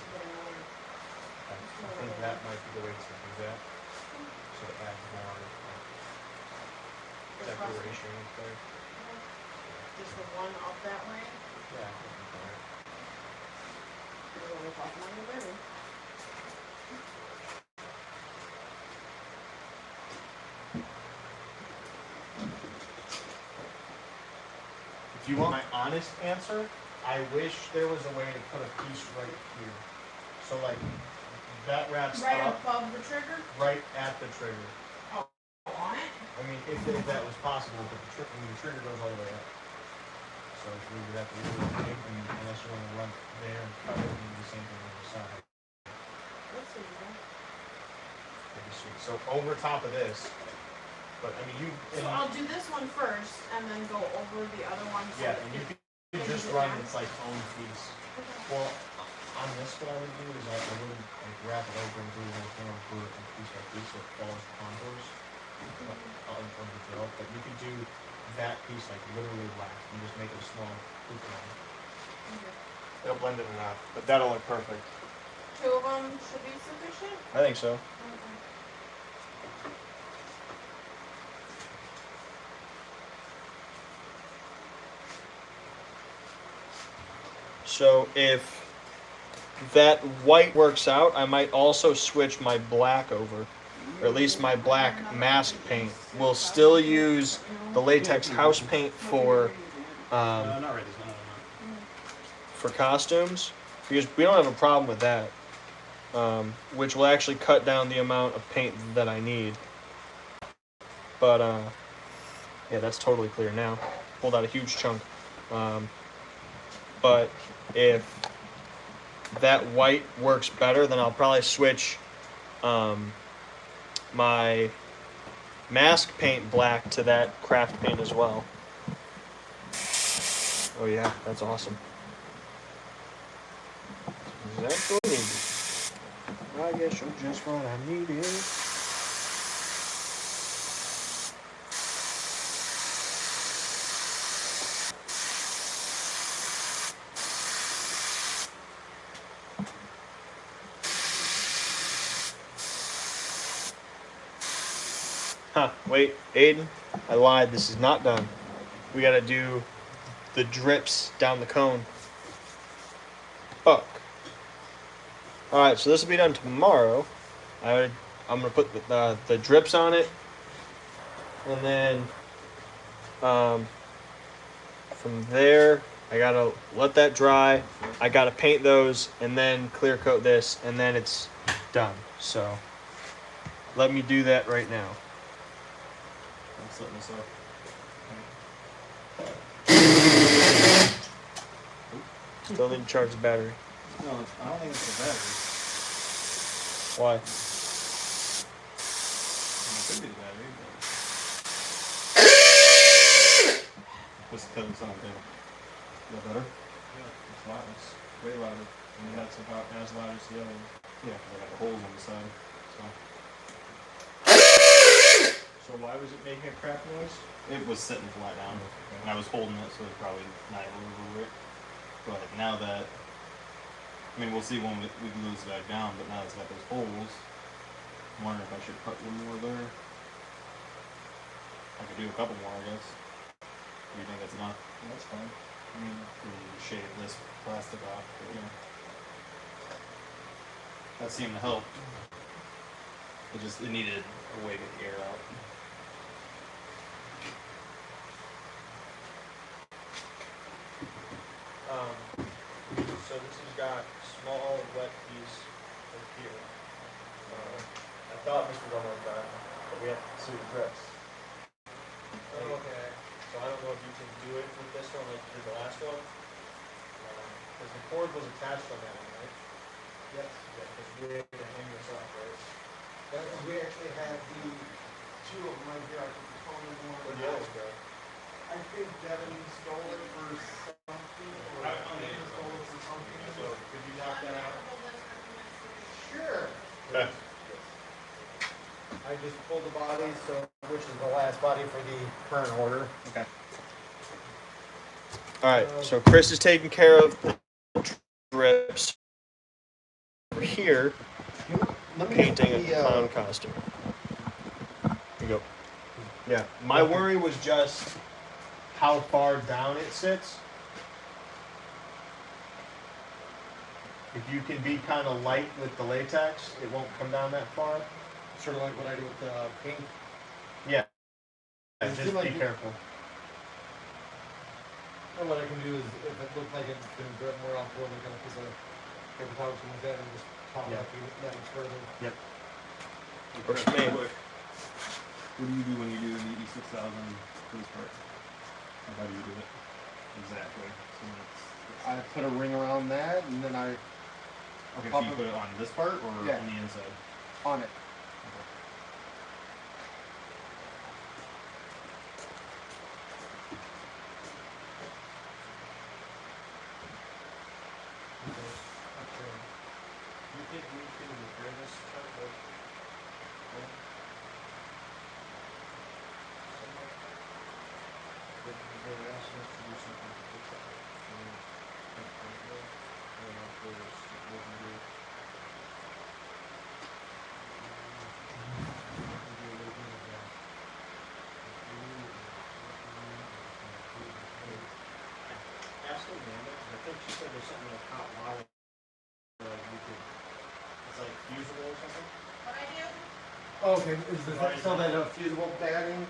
I think that might be the way to do that. So it adds more decoration in there. Just the one up that way. Yeah, I think that's all right. Is what we're talking about, baby. If you want my honest answer, I wish there was a way to put a piece right here. So like, that wraps Right up above the trigger? right at the trigger. On it? I mean, if that was possible, but the trigger goes all the way up. So we would have to do it big, and unless you want to run there and cut it and do the same thing on the side. Let's see. That'd be sweet. So over top of this, but I mean, So I'll do this one first and then go over the other one. So yeah, and you can just run its like own piece. Well, on this, what I would do is I would like wrap it over and do the whole thing and put it piece by piece so it follows the contours. Of the drill, but you could do that piece like literally black and just make it a small hoop around. It'll blend it enough, but that'll look perfect. 2 of them should be sufficient? I think so. Okay. So if that white works out, I might also switch my black over, or at least my black mask paint. We'll still use the latex house paint for Not right this minute. for costumes, because we don't have a problem with that, which will actually cut down the amount of paint that I need. But yeah, that's totally clear now. Pulled out a huge chunk. But if that white works better, then I'll probably switch my mask paint black to that craft paint as well. Oh yeah, that's awesome. Exactly what I needed. I guess you're just what I needed. Huh, wait, Aiden, I lied, this is not done. We gotta do the drips down the cone. Fuck. Alright, so this will be done tomorrow. I'm gonna put the drips on it. And then from there, I gotta let that dry. I gotta paint those and then clear coat this, and then it's done. So let me do that right now. I'm setting this up. Still need to charge the battery. No, I don't think it's the battery. Why? It could be the battery, but just because it's on the table. Is that better? Yeah, it's loud. It's way louder. And that's about as loud as the other one. Yeah, because I got the holes on the side. So So why was it making a crap noise? it was sitting flat down, and I was holding it, so it's probably not able to move it. But now that, I mean, we'll see when we glue this back down. But now it's got those holes. I'm wondering if I should cut one more there. I could do a couple more, I guess. Do you think that's enough? That's fine. I mean, we can shave this plastic off, but you know, that seemed to help. It needed a way to get the air out. So this has got small wet piece right here. I thought this was almost done, but we have to see the drips. Okay. So I don't know if you can do it with this one like you did the last one. Because the cord was attached on that one, right? Yes. Yeah, because we were able to hang this up, right? We actually have the two of them right here. I can call them one. Where'd the others go? I think Devin stole it for something, or Ian stole it for something. So could you knock that out? Sure. Okay. I just pulled the body, so which is the last body for the current order. Okay. All right, so Chris is taking care of the drips. Over here, Let me painting a get the, clown costume. Here you go. Yeah, my worry was just how far down it sits. If you can be kind of light with the latex, it won't come down that far. sort of like what I do with the paint. Yeah, I just feel be like careful. And what I can do is, if it looks like it's been drip more off, we'll make a piece of paper towel, something like that, and just top it Yeah. up that much further. Works for me. What do you do when you do an ED6000 for this part? Or how do you do it? Exactly. So I put a ring around that, and then I okay, so you put it on this part or Yeah. on the inside? on it. You think we can repair this truck? They're asking us to do something to fix it. said there's something like hot wire, you could, it's like fusible or something? What I do? Oh, okay, is the, still that fusible batting?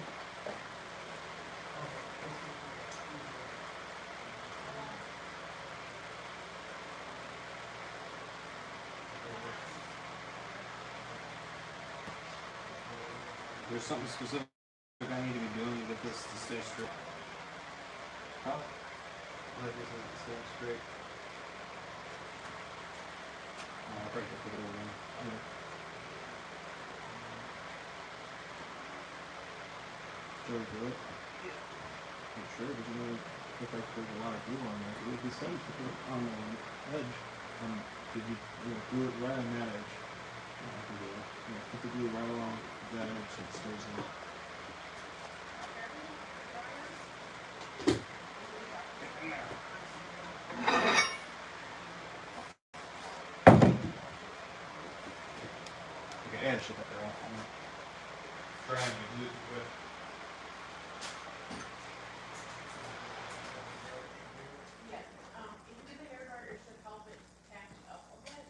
There's something specific I need to be doing to get this to stay straight. Huh? Like this is stay straight. I'll probably have to put it over there. Sure, do it. I'm sure, but you know, if I put a lot of glue on there, it would be safe to put it on the edge. And did you glue it right on that edge? Yeah, I can do it. Yeah, put the glue right along that edge so it stays in. Okay, and shit that there off. Trying to glue it quick. Yes, if you do the hair dryer, it should help it catch up a bit.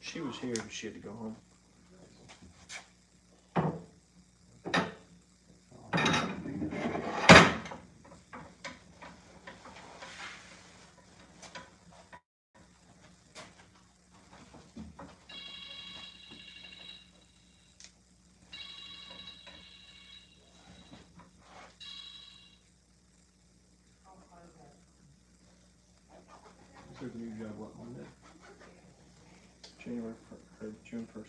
She was here, but she had to go home. Start the new job what Monday? January or June 1st.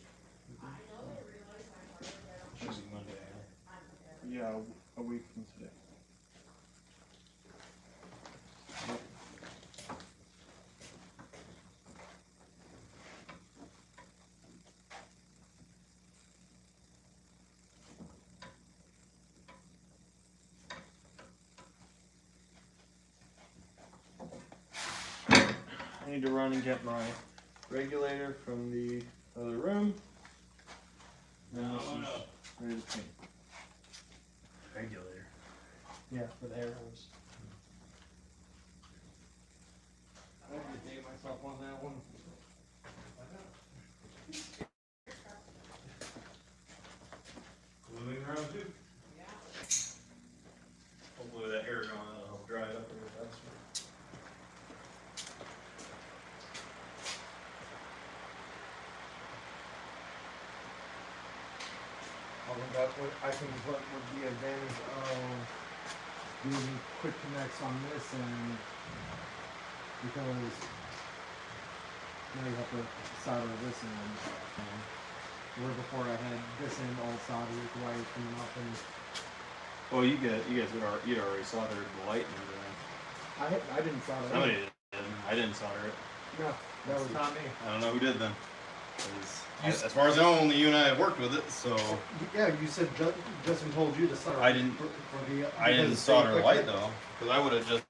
Should be Monday. Yeah, a week from today. I need to run and get my regulator from the other room. And this is ready to paint. Regulator. Yeah, for the air hose. I had to date myself on that one. Moving around too. Yeah. Hopefully that air going will help dry it up a little faster. That's what I think is what would be advantage of doing quick connects on this end, because now you have to solder this end. Where before I had this end all soldered with wires coming up, and Well, you guys you'd already soldered the light and everything. I didn't solder. Somebody did. I didn't solder it. No, that was not me. I don't know who did then. 'Cause as far as I know, only you and I have worked with it, so Yeah, you said Justin told you to solder. I didn't- For the, I didn't because solder the quick light connect- though, because I would have just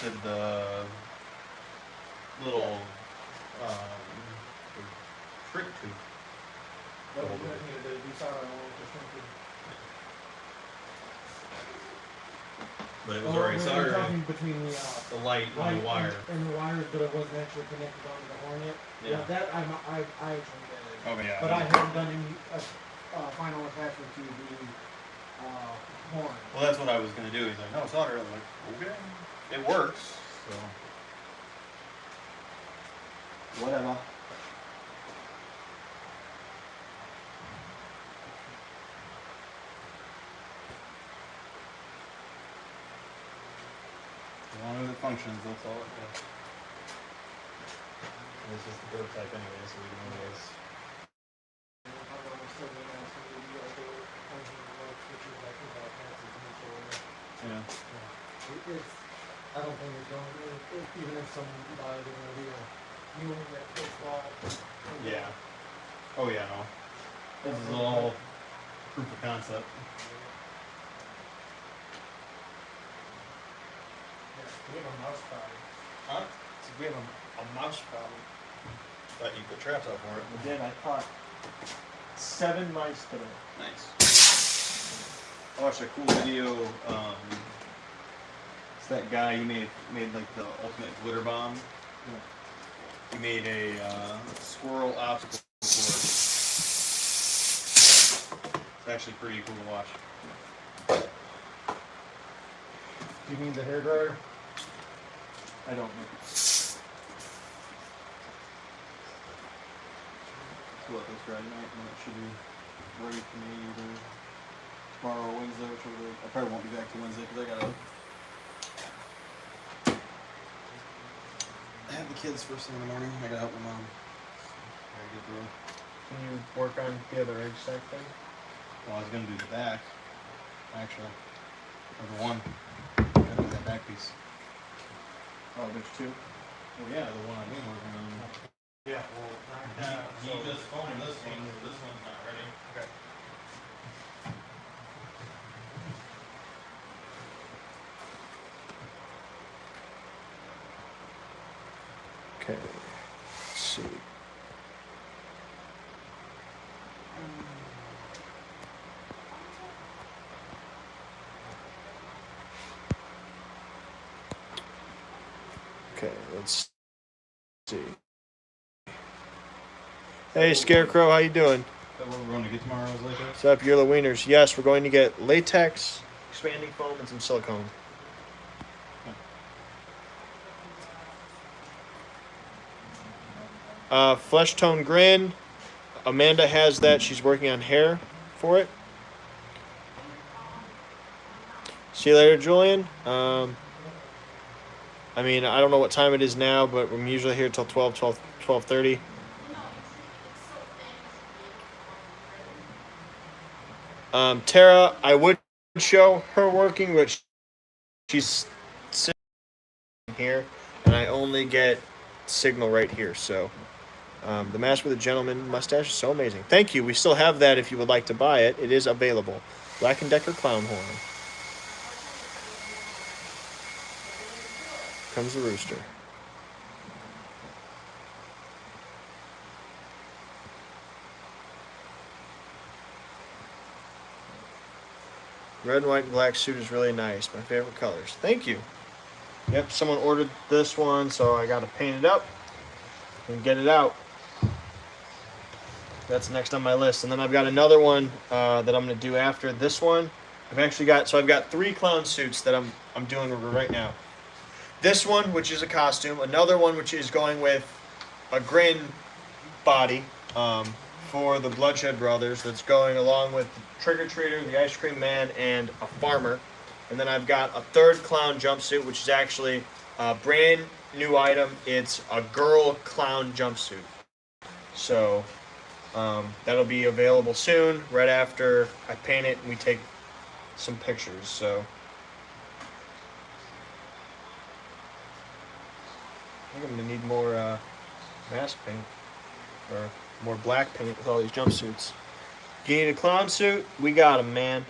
did the little trick tube. That was what you did. You soldered on the shrinkage. But it was Oh, already we were soldered. talking between the The light on light the wire. and the wires, but it wasn't actually connected onto the horn yet. Yeah. That I actually did. Okay, yeah. But I haven't done any final attachment to the horn. Well, that's what I was gonna do. He's like, no, solder. I'm like, okay, it works. So whatever. As long as it functions, that's all it does. This is the prototype anyway, so we can always. Yeah. I don't think it's going to, even if someone buys it, it'll be a new one that fits all. Yeah. Oh yeah, no. This is all proof of concept. We have a mouse problem. Huh? We have a mouse problem. Thought you put traps out for it. I did. I caught 7 mice today. Nice. I watched a cool video. It's that guy. He made like the ultimate glitter bomb. He made a squirrel obstacle course. It's actually pretty cool to watch. Do you need the hairdryer? I don't know. We'll let this dry tonight, and it should be ready for me either tomorrow or Wednesday, whichever. I probably won't be back till Wednesday because I gotta have the kids first thing in the morning. I gotta help my mom. Gotta get through. Can you work on the other egg sack thing? Well, I was gonna do the back, actually, or the one. Gotta do that back piece. Oh, there's 2. Well, yeah, the one I've been working on. Yeah. Well, He just phoned this one. This one's not ready. Okay. Okay. Let's see. Okay, let's see. Hey, Scarecrow, how you doing? Is that what we're going to get tomorrow? Is like that? What's up, you're the wieners? Yes, we're going to get latex, expanding foam, and some silicone. Flesh tone grin. Amanda has that. She's working on hair for it. See you later, Julian. I mean, I don't know what time it is now, but I'm usually here till 12:30. Tara, I would show her working, but she's sitting here, and I only get signal right here. So, the Mask with a Gentleman mustache is so amazing. Thank you. We still have that if you would like to buy it. It is available. Black & Decker Clown Horn. Comes the rooster. Red, white, and black suit is really nice. My favorite colors. Thank you. Yep, someone ordered this one, so I got to paint it up and get it out. That's next on my list. And then I've got another one that I'm going to do after this one. I've got 3 clown suits that I'm doing right now. This one, which is a costume. Another one, which is going with a grin body for the Bloodshed Brothers. That's going along with the Trick or Treater, the Ice Cream Man, and a farmer. And then I've got a 3rd clown jumpsuit, which is actually a brand new item. It's a girl clown jumpsuit. So that'll be available soon, right after I paint it and we take some pictures. So I think I'm gonna need more mask paint or more black paint with all these jumpsuits. You need a clown suit? We got 'em, man.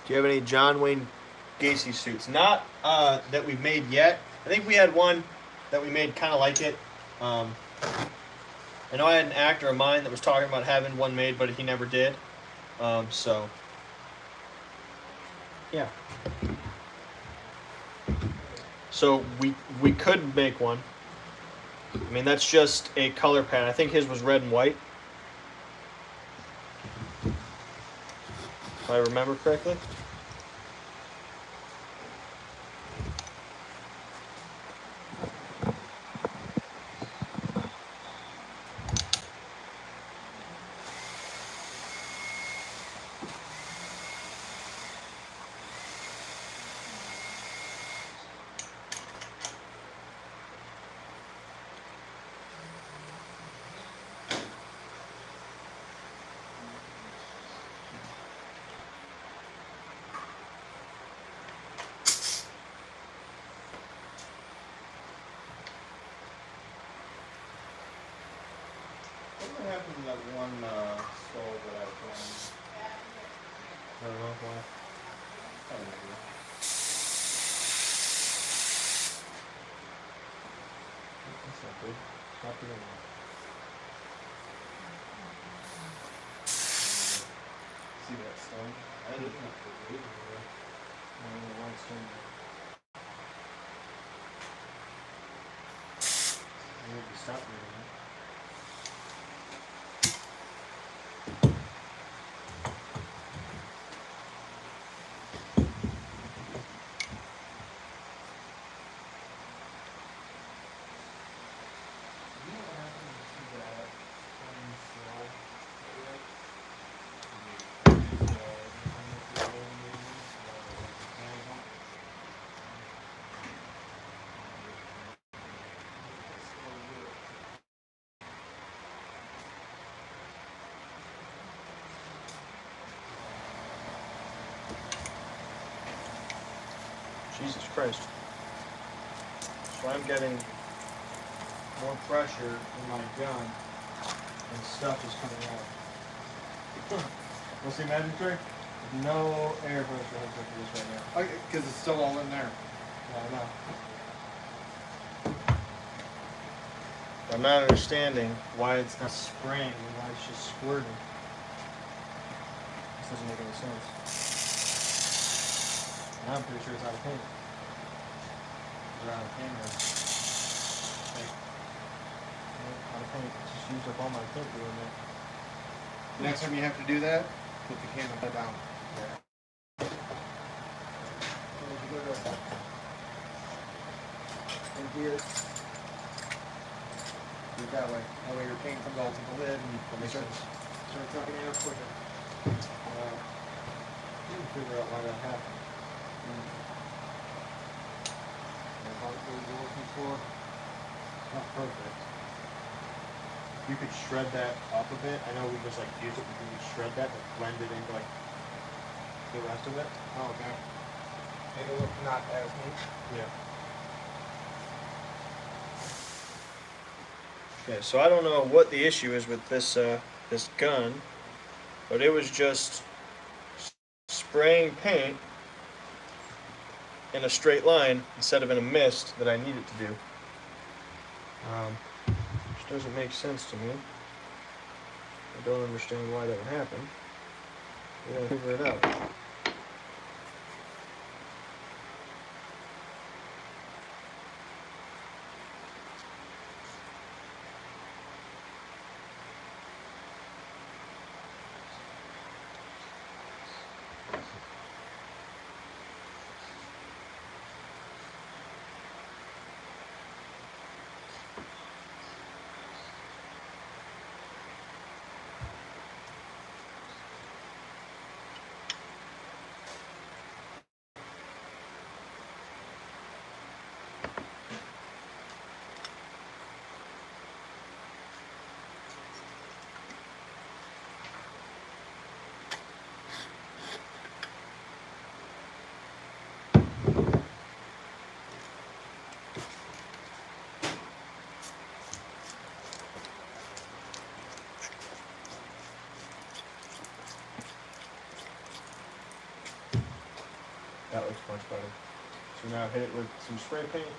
Do you have any John Wayne Gacy suits? Not that we've made yet. I think we had one that we made kind of like it. I know I had an actor of mine that was talking about having one made, but he never did. So, yeah. So we could make one. I mean, that's just a color pattern. I think his was red and white, if I remember correctly. that one stove that I put on. I don't know why. I don't know. That's not good. Stop doing that. See that stone? I didn't have to wait anywhere. The white stone. I need to stop doing that. You know what happened to that one cell? Jesus Christ. So I'm getting more pressure in my gun and stuff is coming out. What's the magic trick? No air pressure hooked up to this right now. Because it's still all in there. Yeah, I know. I'm not understanding why it's not spraying and why it's just squirting. This doesn't make any sense. And I'm pretty sure it's out of paint. They're out of paint or out of paint. Just used up all my paint doing that. Next time you have to do that, put the can of down. And here. Do it that way. That way your paint comes all to the lid and you start sucking air quicker. You can figure out why that happened. The particle you're looking for. Not perfect. You could shred that up a bit. I know we just like use it, but you could shred that and blend it into like the rest of it. Oh, okay. Make it look not as neat. Yeah. Okay, so I don't know what the issue is with this this gun, but it was just spraying paint in a straight line instead of in a mist that I need it to do. Which doesn't make sense to me. I don't understand why that would happen. We gotta figure it out. That looks much better. So now hit it with some spray paint.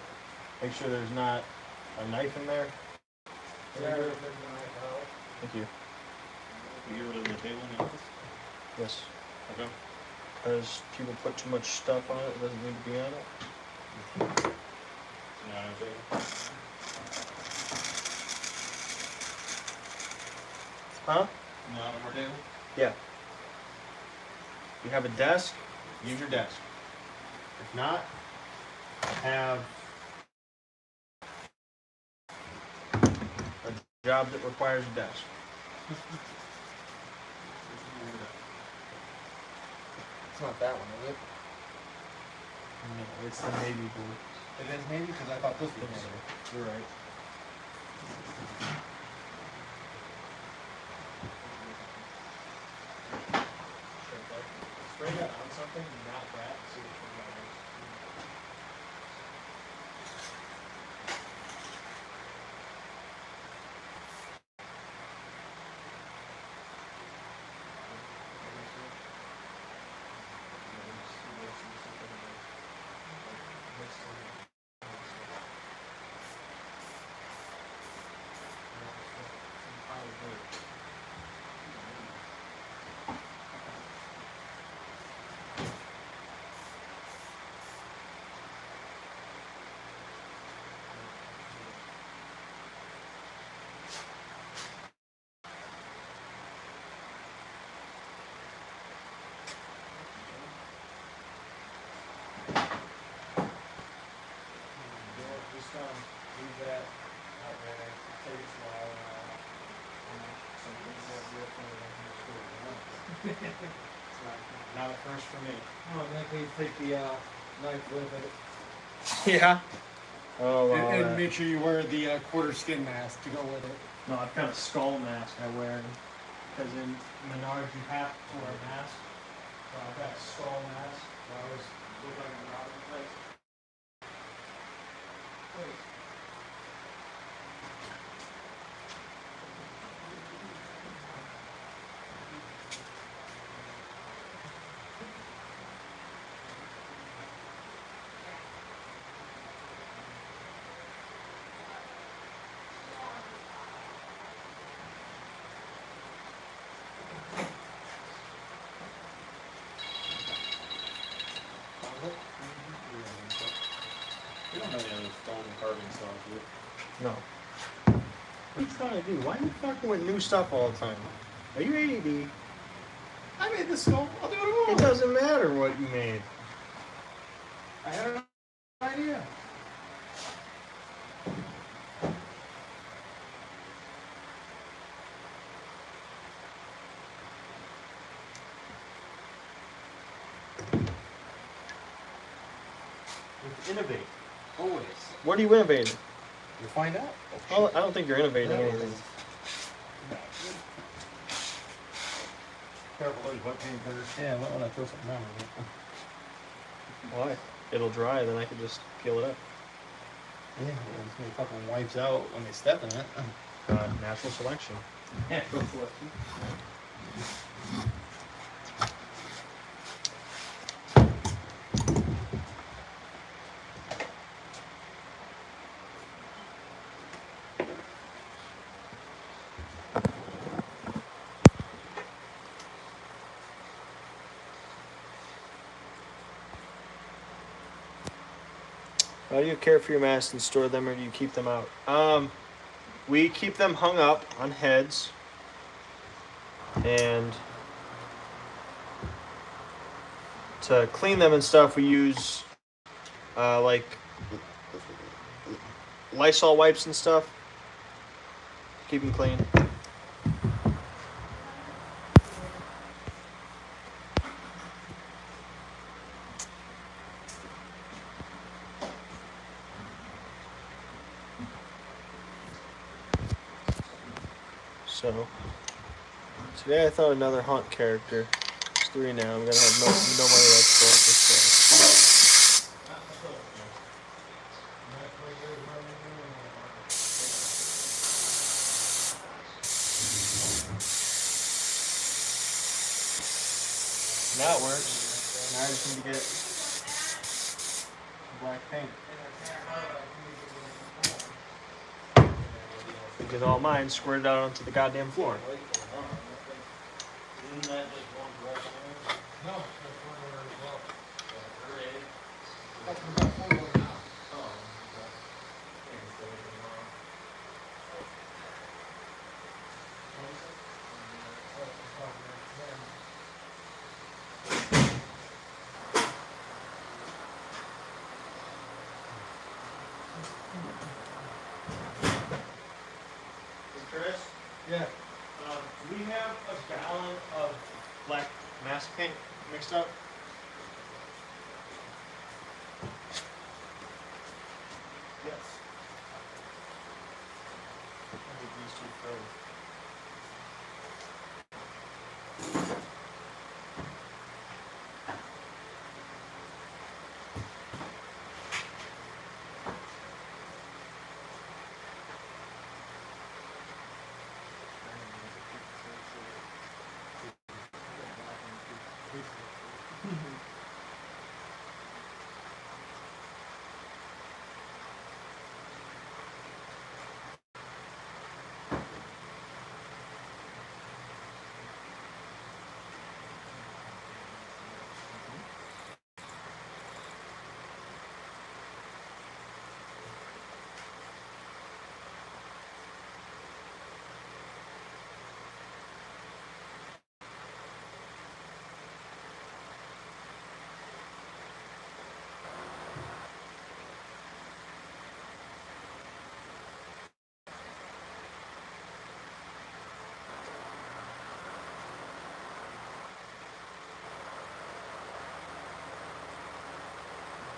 Make sure there's not a knife in there. Thank you. You get rid of the table in the office? Yes. Okay. Because people put too much stuff on it that doesn't need to be on it. No, I don't think. Huh? No, no more table? Yeah. You have a desk, use your desk. If not, have a job that requires a desk. It's not that one, is it? No, it's the navy blue. It is maybe because I thought this was It's- maybe. You're right. Spray that on something, not that, see which one that is. Not a first for me. Oh, in that case, take the knife with it. Yeah. Oh, wow. And make sure you wear the quarter skin mask to go with it. No, I've got a skull mask I wear. Because in Menards you have to wear a mask. So I've got a skull mask. So I always look like I'm robbing the place. We don't have any other stone carving stuff, do we? No. What are you trying to do? Why are you fucking with new stuff all the time? Are you ADD? I made this skull. I'll do It it doesn't matter what you made. I had an idea. Innovate. Always. What are you innovating? You find out. Oh, I don't think you're innovating anything. Careful, there's wet paint cutters. Yeah, I might want to throw something around with it. Why? It'll dry, then I can just peel it up. Yeah, well, it's gonna fucking wipes out when they step in it. Natural selection. Yeah, go How do you care for your masks and store them, or do you keep them out? We keep them hung up on heads, and to clean them and stuff, we use like Lysol wipes and stuff. Keep them clean. So today I thought another haunt character. It's 3 now. I'm gonna have no money that's going this way. Now it works. Now I just need to get black paint. Get all mine squirted out onto the goddamn floor. Isn't that just one direction? No, Chris? Yeah. Do we have a gallon of black mask paint mixed up? Yes. I need these 2 filled.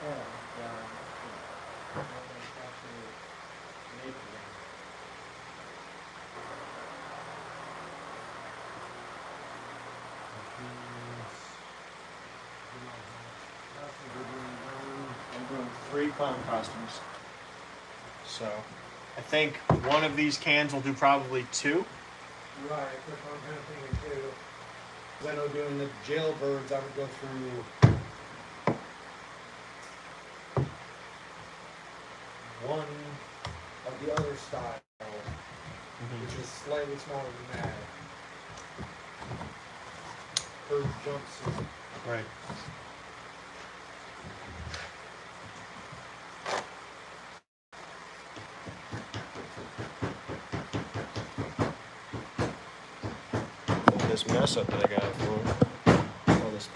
I'm doing 3 clown costumes. So, I think one of these cans will do probably 2. Right, that's what I'm kind of thinking too. 'Cause I know doing the jailbirds, I would go through one of the other style, which is slightly smaller than that. Per jumpsuit. Right. This mess up that I got for all this.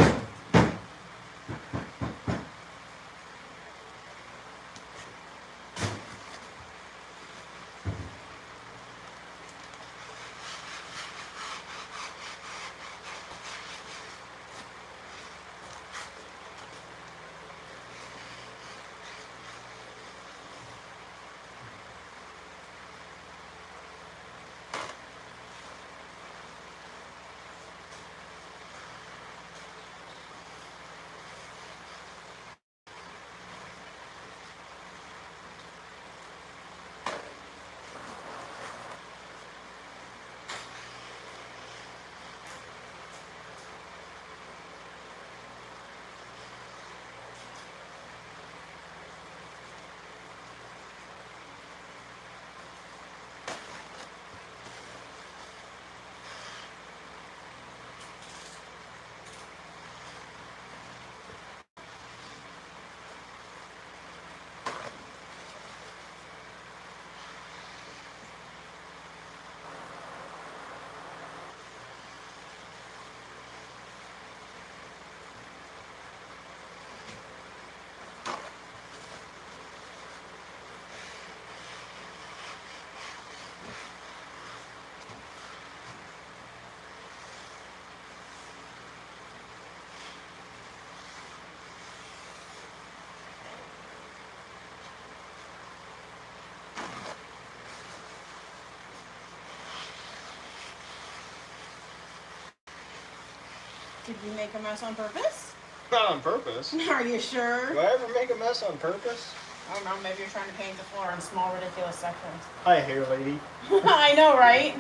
Did you make a mess on purpose? Not on purpose. Are you sure? Do I ever make a mess on purpose? I don't know, maybe you're trying to paint the floor in small, ridiculous sections. Hi, hair lady. I know, right?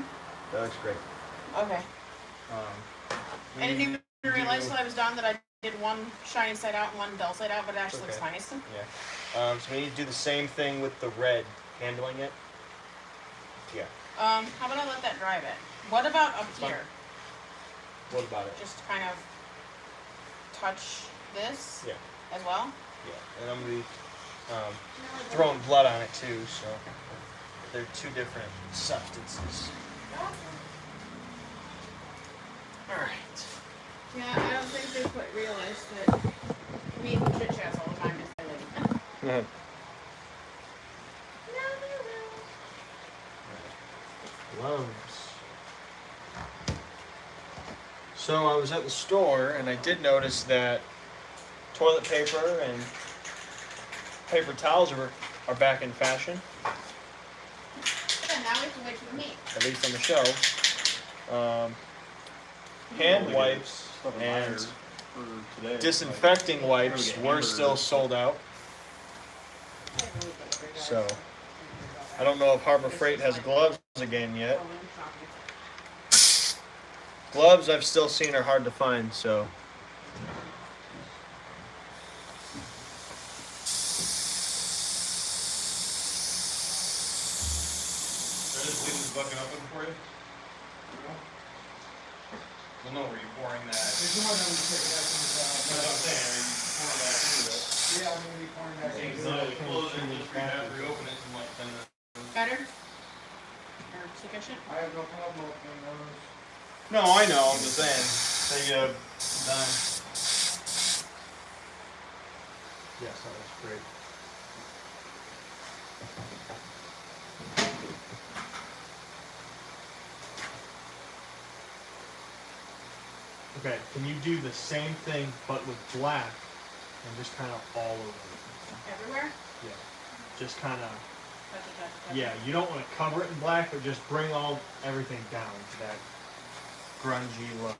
That looks great. Okay. I didn't even realize till I was done that I did one shiny side out and one dull side out, but it actually looks Okay. nice. So we need to do the same thing with the red, handling it. Yeah. How about I let that dry a bit? What about up Fine. here? What about it? Just kind of touch this Yeah. as well? Yeah. And I'm gonna be throwing blood on it too, so they're 2 different substances. All right. Yeah, I don't think they quite realize that me and chit chats all the time as they leave. Gloves. So I was at the store and I did notice that toilet paper and paper towels are back in fashion, Yeah, now we have to wait for the meat. at least on the show. Hand wipes and disinfecting wipes were still sold out. So I don't know if Harbor Freight has gloves again yet. Gloves I've still seen are hard to find, so. Should I just leave this bucket open for you? Well, no, were you pouring that? There's more than we take back in the That's what I'm saying, are you pouring that into it? Yeah, I'm gonna be pouring that It's into not it. close it, just reopen it in like 10 minutes. Better? Or sufficient? I have no problem opening those. No, I know, I'm just saying. Take it done. Yes, that was great. Okay, can you do the same thing but with black and just kind of all over it. Everywhere? Yeah, just kind of. Touch it, touch it, touch Yeah, you don't want to cover it in black, but just bring everything down to that grungy look.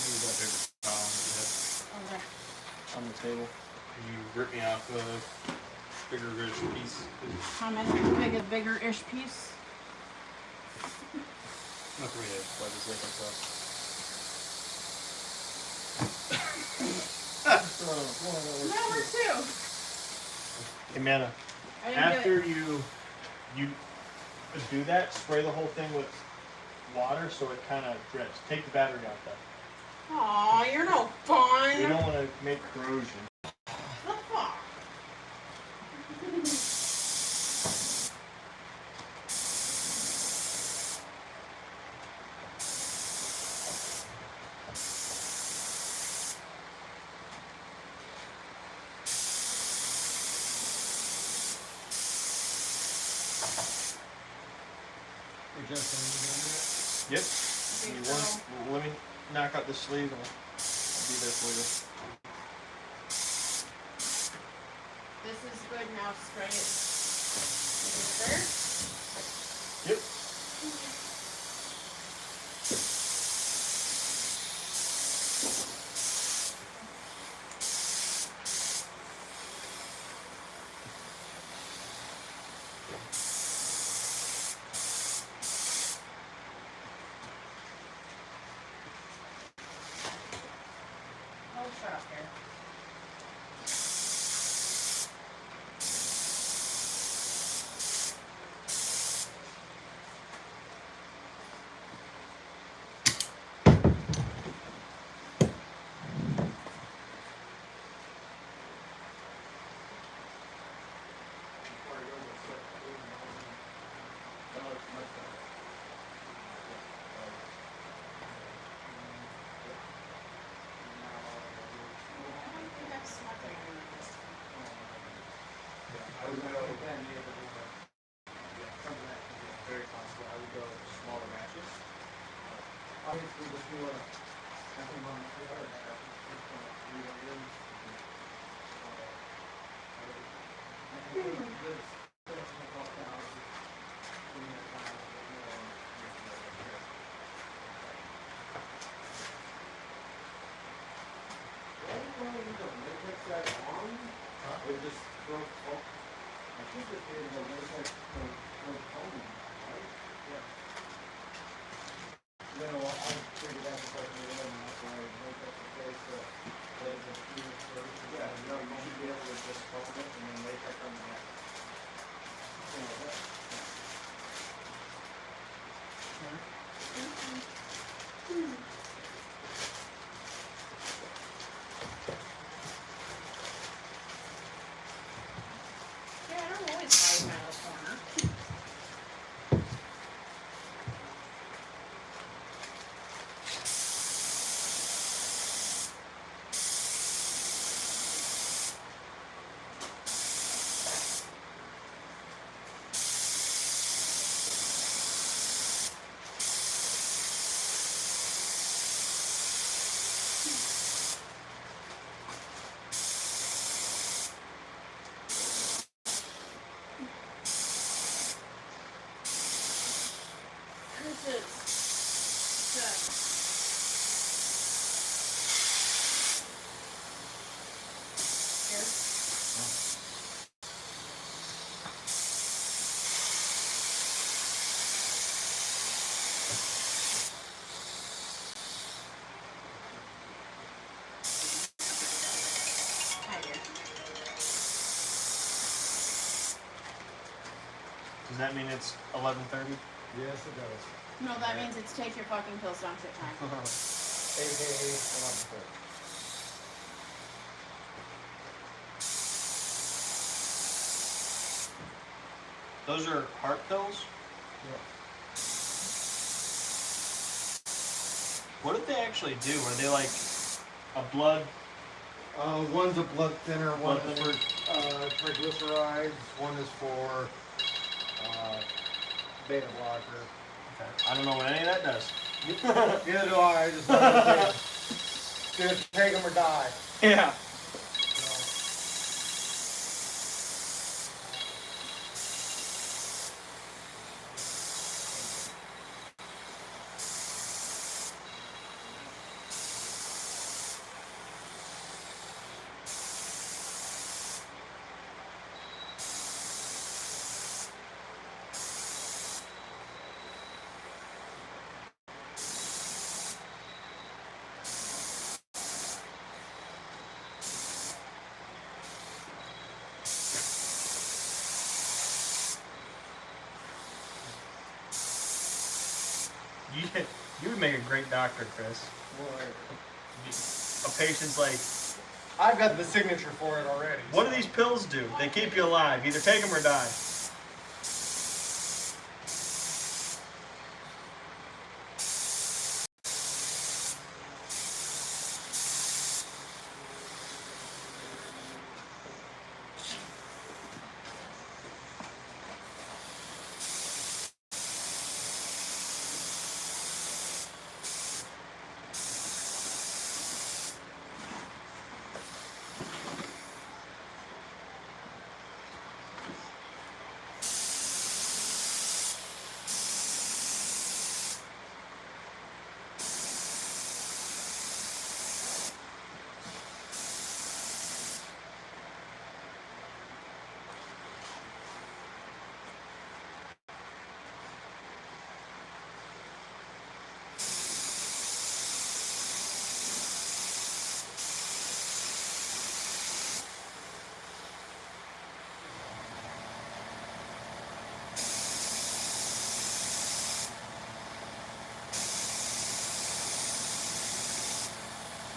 Maybe that paper towel that you had. Okay. On the table. Can you rip me off a bigger rich piece? How much big a bigger-ish piece? Not for me to play this with myself. That works too. Hey, Manna, I didn't get after it. you do that, spray the whole thing with water so it kind of drips. Take the battery out though. Aw, you're no fun. We don't want to make corrosion. The fuck? Yep. Okay, Give me so- let me knock out the sleeve and I'll be there for you. This is good now. Spray it. Is it there? Yep. Oh, shut up here. I don't think I've smelled anything like this. Very possible. I would go smaller matches. Obviously, if you want to have them on the other half, it's going to be what it is. It just throw, I think it is a latex for foaming, right? Yeah. You know, I figured out the question of and that's why I make up the case that it is a few first. Yeah, no, you should be able to just foam it and then latex on the neck. You know, that. Yeah, I don't always hide my little corner. This is Does that mean it's 11:30? Yes, it does. No, that means it's take your fucking pills, don't shit time. AKA 11:30. Those are heart pills? Yep. What did they actually do? Are they like a blood? One's a blood thinner, one Blood is for triglycerides, one is for beta blocker. Okay. I don't know what any of that does. Neither do I just wanted to take them or die. Yeah. You would make a great doctor, Chris. A patient's like, I've got the signature for it already. what do these pills do? They keep you alive. Either take them or die.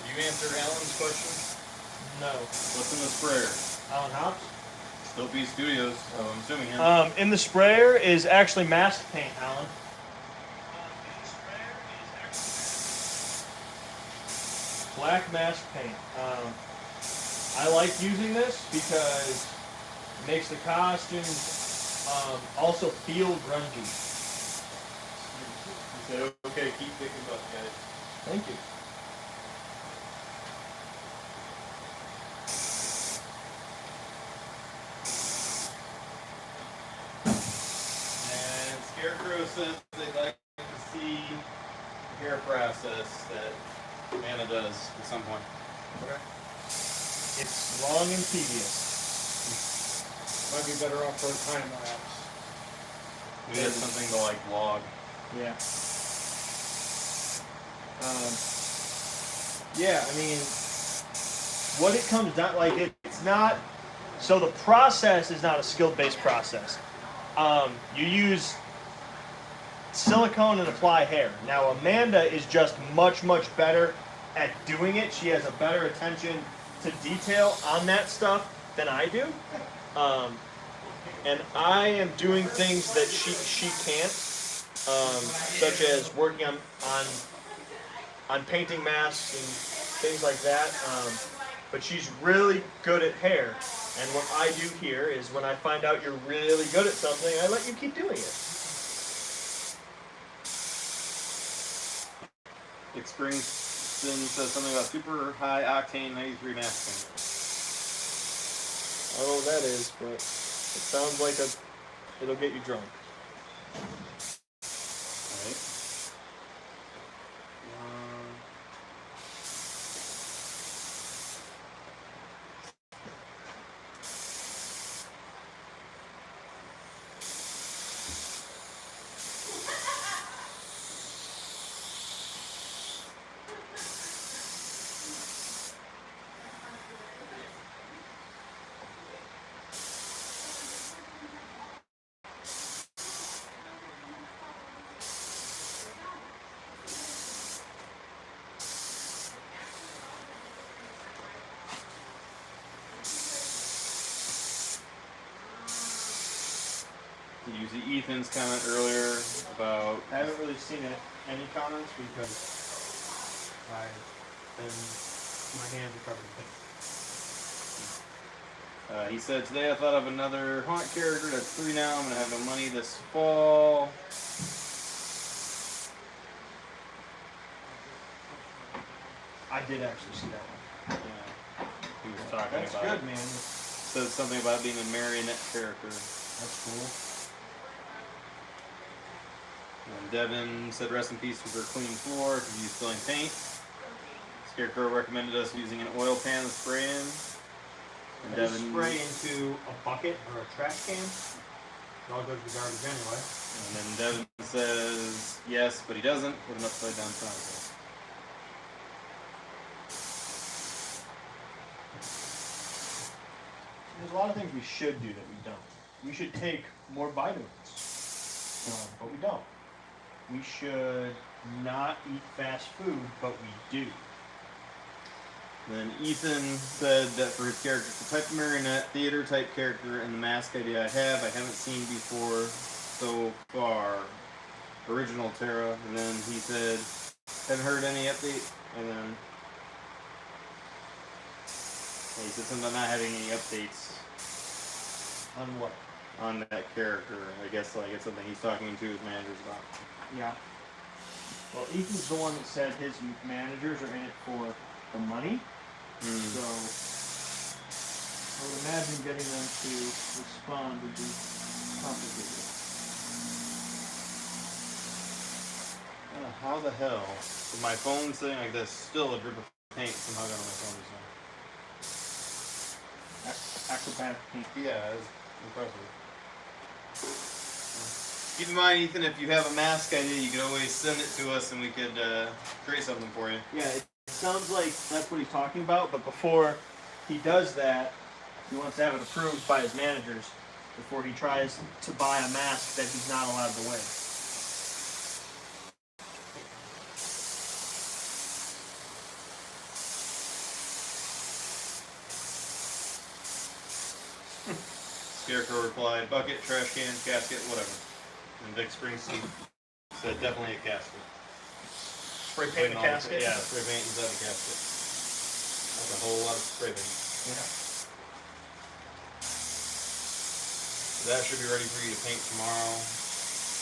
You answered Alan's question. No. What's in the sprayer? Alan Hops? Still P Studios, so I'm assuming him. In the sprayer is actually mask paint, Alan. Black mask paint. I like using this because it makes the costumes also feel grungy. He said, okay, keep kicking butt, guys. Thank you. And Scarecrow says they'd like to see the hair process that Amanda does at some point. It's long and tedious. Might be better off for a time lapse. We had something to like log. Yeah. Yeah, I mean, what it comes down like it's not. So the process is not a skill-based process. You use silicone and apply hair. Now Amanda is just much better at doing it. She has a better attention to detail on that stuff than I do. And I am doing things that she can't, such as working on painting masks and things like that. But she's really good at hair. And what I do here is when I find out you're really good at something, I let you keep doing it. Experienced says something about super high octane 93 mask paint. I don't know what that is, but it sounds like it'll get you drunk. Alright. you see Ethan's comment earlier about I haven't really seen any comments because my hands are covered in paint. he said, today I thought of another haunt character. That's 3 now. I'm going to have no money this fall. I did actually see that one. Yeah. He was talking That's about good, it. man. Said something about being a marionette character. That's cool. And Devin said, rest in peace for her clean floor. Could use filling paint. Scarecrow recommended us using an oil pan to spray in. And Just Devin, spray into a bucket or a trash can. It all goes to garbage anyway. and then Devin says yes, but he doesn't. Put an upside down triangle. There's a lot of things we should do that we don't. We should take more vitamins, but we don't. We should not eat fast food, but we do. Then Ethan said that for his character, the type of marionette, theater type character, and the mask idea I haven't seen before so far. Original Terra. And then he said, haven't heard any update. And then he said something about not having any updates On what? on that character. I guess like it's something he's talking to his managers about. Yeah. Well, Ethan's the one that said his managers are in it for the money. So I would imagine getting them to respond would be complicated. How the hell? With my phone sitting like this, still a drip of paint somehow got on my phone just now. Acrobatic paint. Yeah, it's impressive. Keep in mind, Ethan, if you have a mask idea, you could always send it to us and we could create something for you. Yeah, it sounds like that's what he's talking about, but before he does that, he wants to have it approved by his managers before he tries to buy a mask that he's not allowed to wear. Scarecrow replied, bucket, trash can, casket, whatever. And Vic Springsteen said definitely a casket. Spray paint the casket? Yeah, spray paint inside the casket. That's a whole lot of spray paint. Yeah. That should be ready for you to paint tomorrow.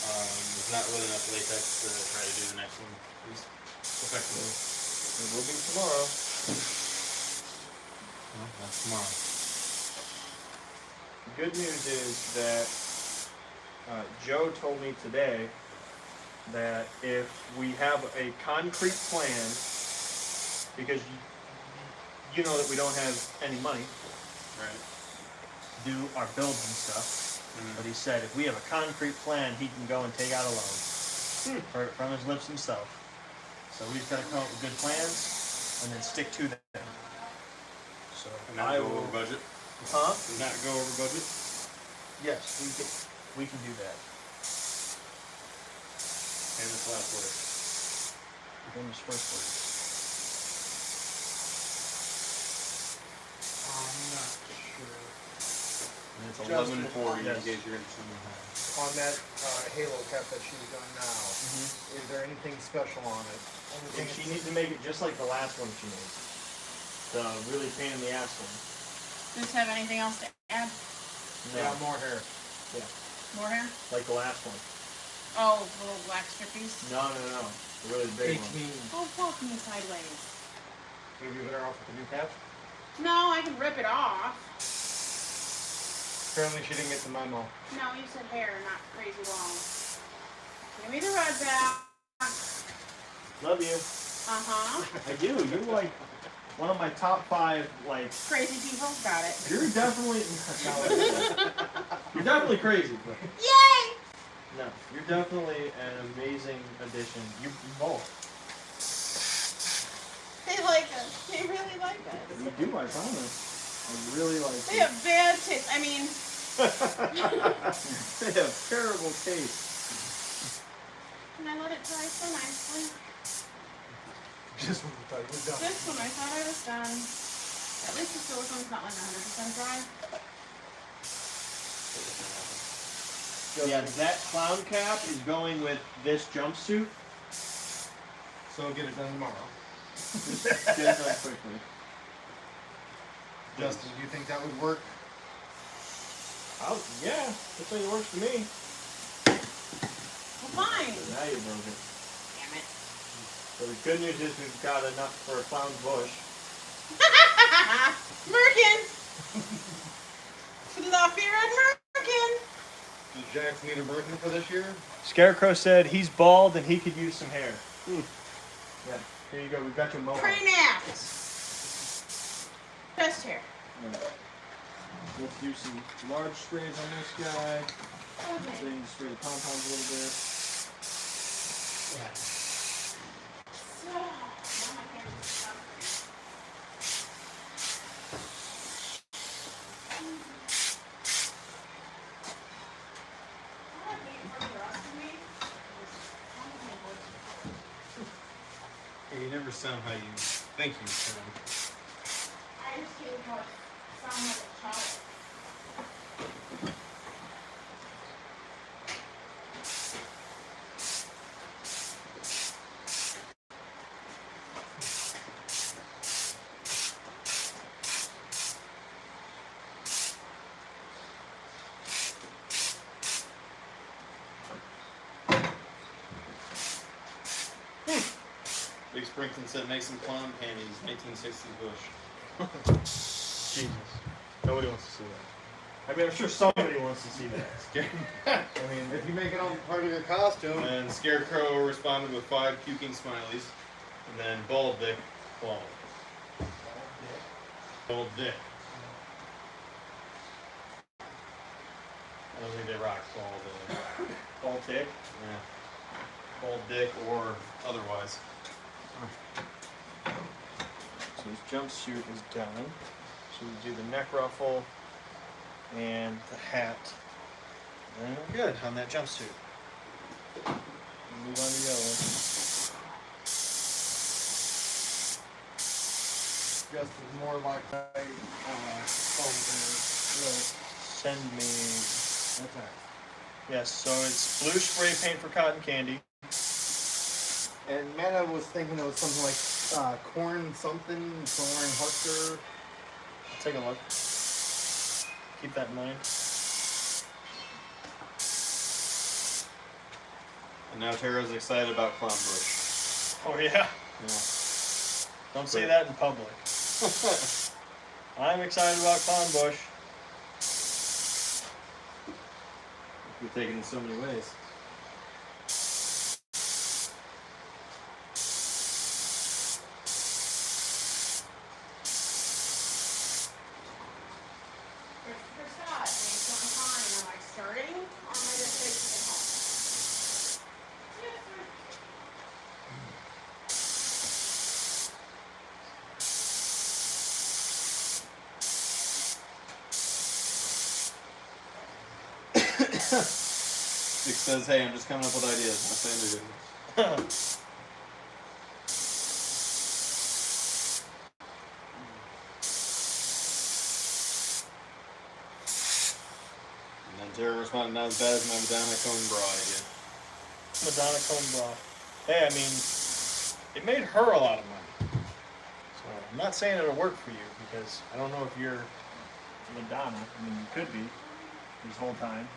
There's not really enough latex to try to do the next one effectively. It will be tomorrow. Well, that's tomorrow. The good news is that Joe told me today that if we have a concrete plan, because you know that we don't have any money Right. to do our builds and stuff, but he said if we have a concrete plan, he can go and take out a loan from his lips himself. So we just got to come up with good plans and then stick to them. So And not I go will. over budget. Huh? Not go over budget. Yes, we can do that. And this last word. Within this first word. I'm not sure. And it's Justin, 11:40 yes. in case you're interested in that. On that Halo cap that she's done now, is there anything special on it? Only thing She needs to make it just like the last one she made. The really pain in the ass one. Just have anything else to add? No, Yeah, more hair. More hair? like the last one. Oh, little black strippies. No. The really big one. 18. Oh, fuck me sideways. Would you be better off with the new cap? No, I can rip it off. Apparently she didn't get the memo. No, you said hair, not crazy long. Give me the red back. Love you. Uh-huh. I do. You're like one of my top 5. Like Crazy people. Got it. you're definitely you're definitely crazy. But Yay! no, you're definitely an amazing addition. You both. They like us. They really like us. You do. I promise. I really like They you. have bad taste. I mean, They have terrible taste. can I let it dry so nicely? Just when you thought you were done. Just when I thought I was done. At least the silicone's not like 100% dry. Yeah, that clown cap is going with this jumpsuit. So get it done tomorrow. Get it done quickly. Justin, do you think that would work? Yeah, looks like it works for me. Well, fine. Now you broke it. Damn it. So the good news is we've got enough for a clown bush. Merkin! Fluffy red Merkin! Does Jax need a Merkin for this year? Scarecrow said he's bald and he could use some hair. Yeah, here you go. We've got your mohawk. Pre-napped. Chest hair. Let's do some large sprays on this guy. Okay. Then you spray the pom-poms a little bit. So, now my camera's suffering. All I'm waiting for the rest of me is pumpkin wood. Hey, you never sound how you think you sound. I just feel like sound like a child. Big Springton said make some clown panties, 1960s bush. Jesus. Nobody wants to see that. I mean, I'm sure somebody wants to see that. I mean, if you make it on part of your costume. And Scarecrow responded with 5 puking smileys. And then Bald Dick, Bald. Bald Dick. I don't think they rock Bald. Bald dick. Yeah. Bald Dick or otherwise. So his jumpsuit is done. So we do the neck ruffle and the hat. And we're good on that jumpsuit. Move on to the other one. Justin's more like a foam Send me. That's right. Yes, so it's blue spray paint for cotton candy. And Meta was thinking it was something like corn something, corn husker. Take a look. Keep that in mind. And now Tara's excited about Clownbush. Oh yeah. Yeah. Don't say that in public. I'm excited about Clownbush. You're taking it so many ways. Christopher Scott, thanks for time. Am I starting or am I just taking it home? Yes, sir. Dick says, hey, I'm just coming up with ideas. Not saying they're good. And then Tara responded, not as bad as my Madonna Cone bra idea. Madonna comb bra. Hey, I mean, it made her a lot of money. So I'm not saying it'll work for you because I don't know if you're Madonna. I mean, you could be this whole time.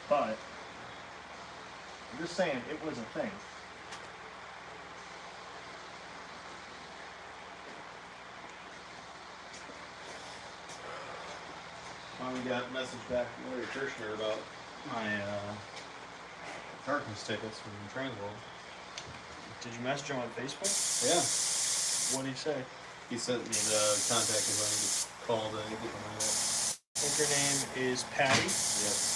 But I'm just saying it was a thing. Finally got a message back from Larry Kirshner about my darkness tickets from Transworld. Did you message him on Facebook? Yeah. What did he say? He sent me the contact info. I need to call to get the money back. I think her name is Patty. Yes.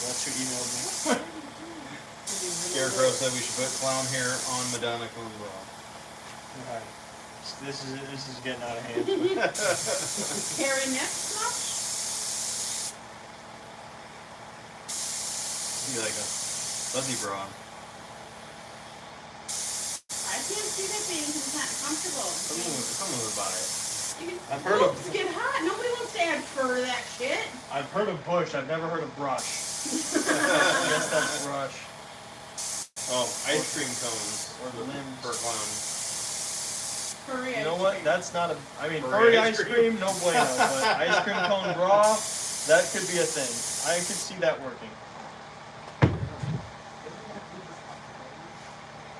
That's who emailed me. Scarecrow said we should put clown hair on Madonna Cone bra. Alright. This is getting out of hand. Hairy neck much? Be like a fuzzy bra. I can't see that being comfortable. Someone would buy it. I've heard of Boobs get hot. Nobody wants to add fur to that shit. I've heard of bush. I've never heard of brush. I guess that's brush. Oh, ice cream cones Or the limbs. for clowns. Furry You know ice what? cream. That's not a. I mean, Furry furry ice ice cream, no bueno. But ice cream cone bra, that could be a thing. I could see that working.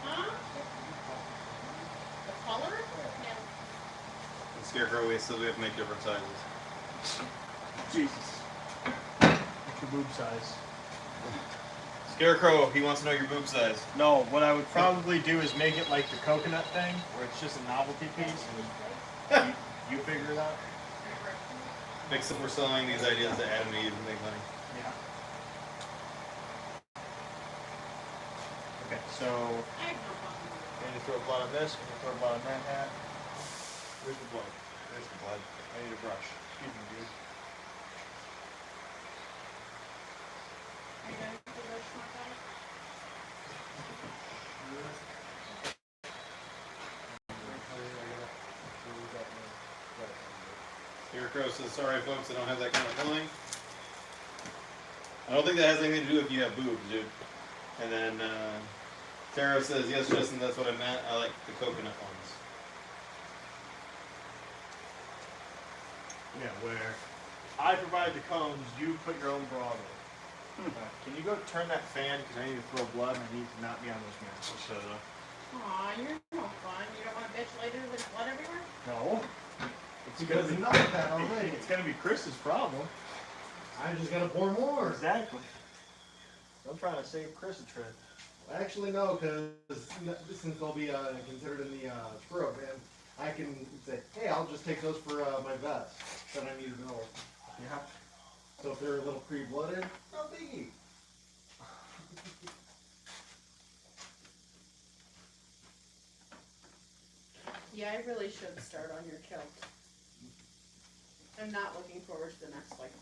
Huh? The color? Yeah. And Scarecrow, we said we have to make different sizes. Jesus. What's your boob size? Scarecrow, he wants to know your boob size. No, what I would probably do is make it like the coconut thing, where it's just a novelty piece, and you figure it out. Mix it, we're selling these ideas to Adam and Eve and make money. Yeah. Okay, so I have no problem with it. I'm gonna throw a blood on this. I'm gonna throw a blood on that hat. Where's the blood? There's the blood. I need a brush. Excuse me, dude. Are you guys the red schmuck out? Scarecrow says, sorry folks, I don't have that kind of feeling. I don't think that has anything to do if you have boobs, dude. And then, Taro says, yes, Justin, that's what I meant. I like the coconut ones. Yeah, where I provide the cones, you put your own bra in. Can you go turn that fan? Because I need to throw blood and I need to not be on those masks. Aw, you're no fun. You don't want to bitch later with blood everywhere? No. It's Because gonna be, enough of that already. it's gonna be Chris's problem. I just gotta pour more. Exactly. I'm trying to save Chris a trip. Actually, no, because since they'll be considered in the screw-up van, I can say, hey, I'll just take those for my vest that I need to know. Yeah. So if they're a little pre-blooded, no biggie. Yeah, I really should start on your kilt. I'm not looking forward to the next, like,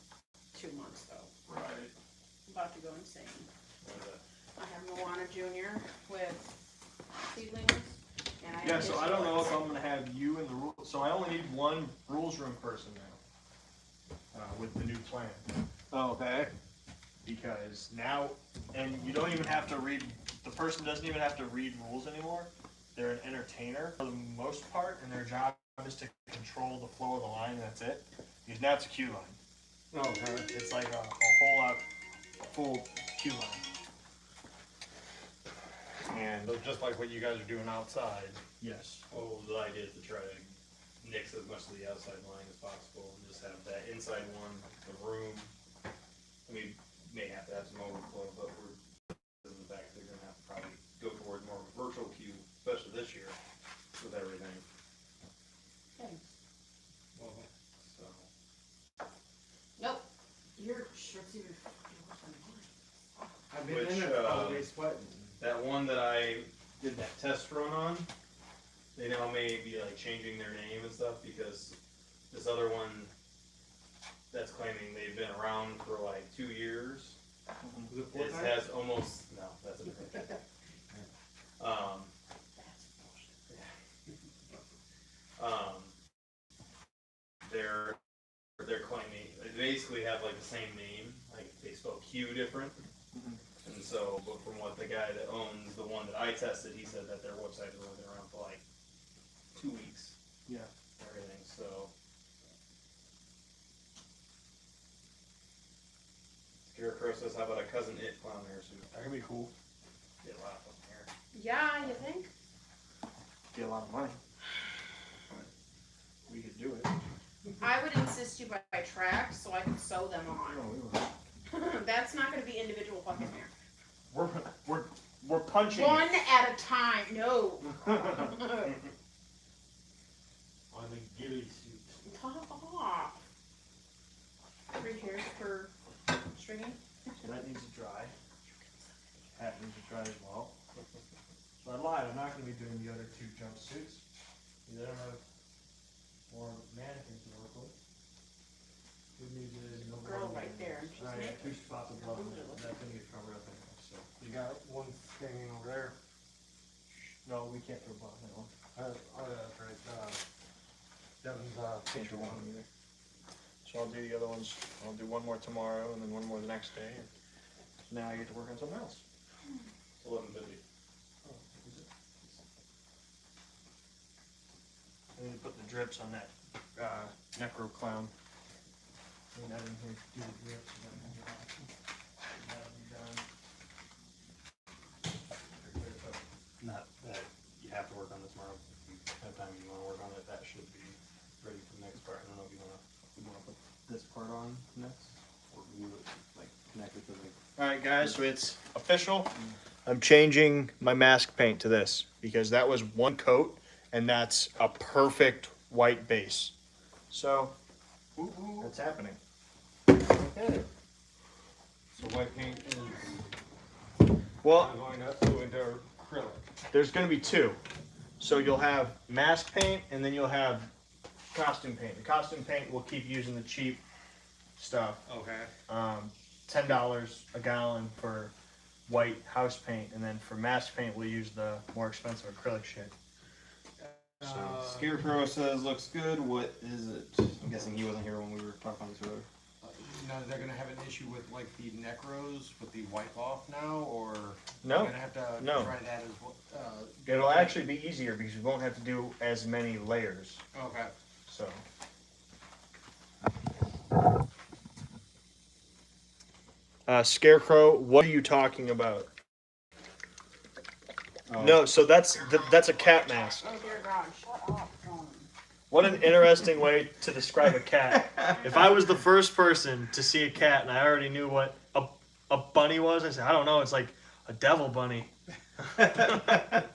2 months, though. Right. I'm about to go insane. I have Moana Junior with seedlings, and I have Yeah, so I don't know if Ishmaelites. I'm gonna have you in the rule. So I only need one rules room person now with the new plan. Oh, okay. Because now, and you don't even have to read. The person doesn't even have to read rules anymore. They're an entertainer for the most part, and their job is to control the flow of the line. And that's it. Because now it's a queue line. Oh, okay. It's like a whole lot full queue line. And So just like what you guys are doing outside. yes. Well, the idea is to try to nix as much of the outside line as possible and just have that inside one, the room. I mean, may have to have some overflow, but we're, because of the fact they're gonna have to probably go toward more of a virtual queue, especially this year with everything. Thanks. So, Nope. Your shirt's even fucking worse than mine. I've been Which, in it all day sweating. that one that I did that test run on, they now may be like changing their name and stuff because this other one that's claiming they've been around for like 2 years. Is it It Fortnite? has almost, no, that's a different thing. Um, That's bullshit. they're claiming, they basically have like the same name, like they spell Q different. And so, but from what the guy that owns the one that I tested, he said that their website has only been around for like 2 weeks. Yeah. Everything, so. Scarecrow says, how about a Cousin It clown hair suit? That could be cool. Get a lot of fucking hair. Yeah, you think? Get a lot of money. We could do it. I would insist you buy tracks so I can sew them on. That's not gonna be individual fucking hair. We're punching. One at a time. No. On the ghillie suit. Top off. 3 hairs per stringing. So that needs to dry. Hat needs to dry as well. So I lied. I'm not going to be doing the other 2 jumpsuits. Because I don't have more mannequins to work with. Good news is no Girl blood right there. She's I got 2 naked. spots of blood. That's going to get covered up anyway. So You got one hanging over there. no, we can't throw blood on that one. Oh, that's right. Devin's picture one. either. So I'll do the other ones. I'll do one more tomorrow and then one more the next day. And now I get to work on something else. It's 11:50. I need to put the drips on that necro clown. And I didn't hear do the drips. And then that'll be done. Not that you have to work on this tomorrow. If you have time you want to work on it, that should be ready for the next part. I don't know if you want to put this part on next, or move it, like, connect it to the... All right, guys, so it's official. I'm changing my mask paint to this because that was one coat, and that's a perfect white base. So that's happening. Okay. So white paint is Well, going up to into acrylic. there's going to be two. So you'll have mask paint, and then you'll have costume paint. The costume paint will keep using the cheap stuff. Okay. $10 a gallon for white house paint, and then for mask paint we'll use the more expensive acrylic shit. Scarecrow says looks good. What is it? I'm guessing he wasn't here when we were talking on this earlier. Now, they're gonna have an issue with like the necros with the wipe off now, or No, they're gonna have to no. try that as well. It'll actually be easier because we won't have to do as many layers. Okay. So. Scarecrow, what are you talking about? Oh. No, so that's a cat mask. Oh dear God, shut up. What an interesting way to describe a cat. If I was the first person to see a cat and I already knew what a bunny was, I said, I don't know, it's like a devil bunny. I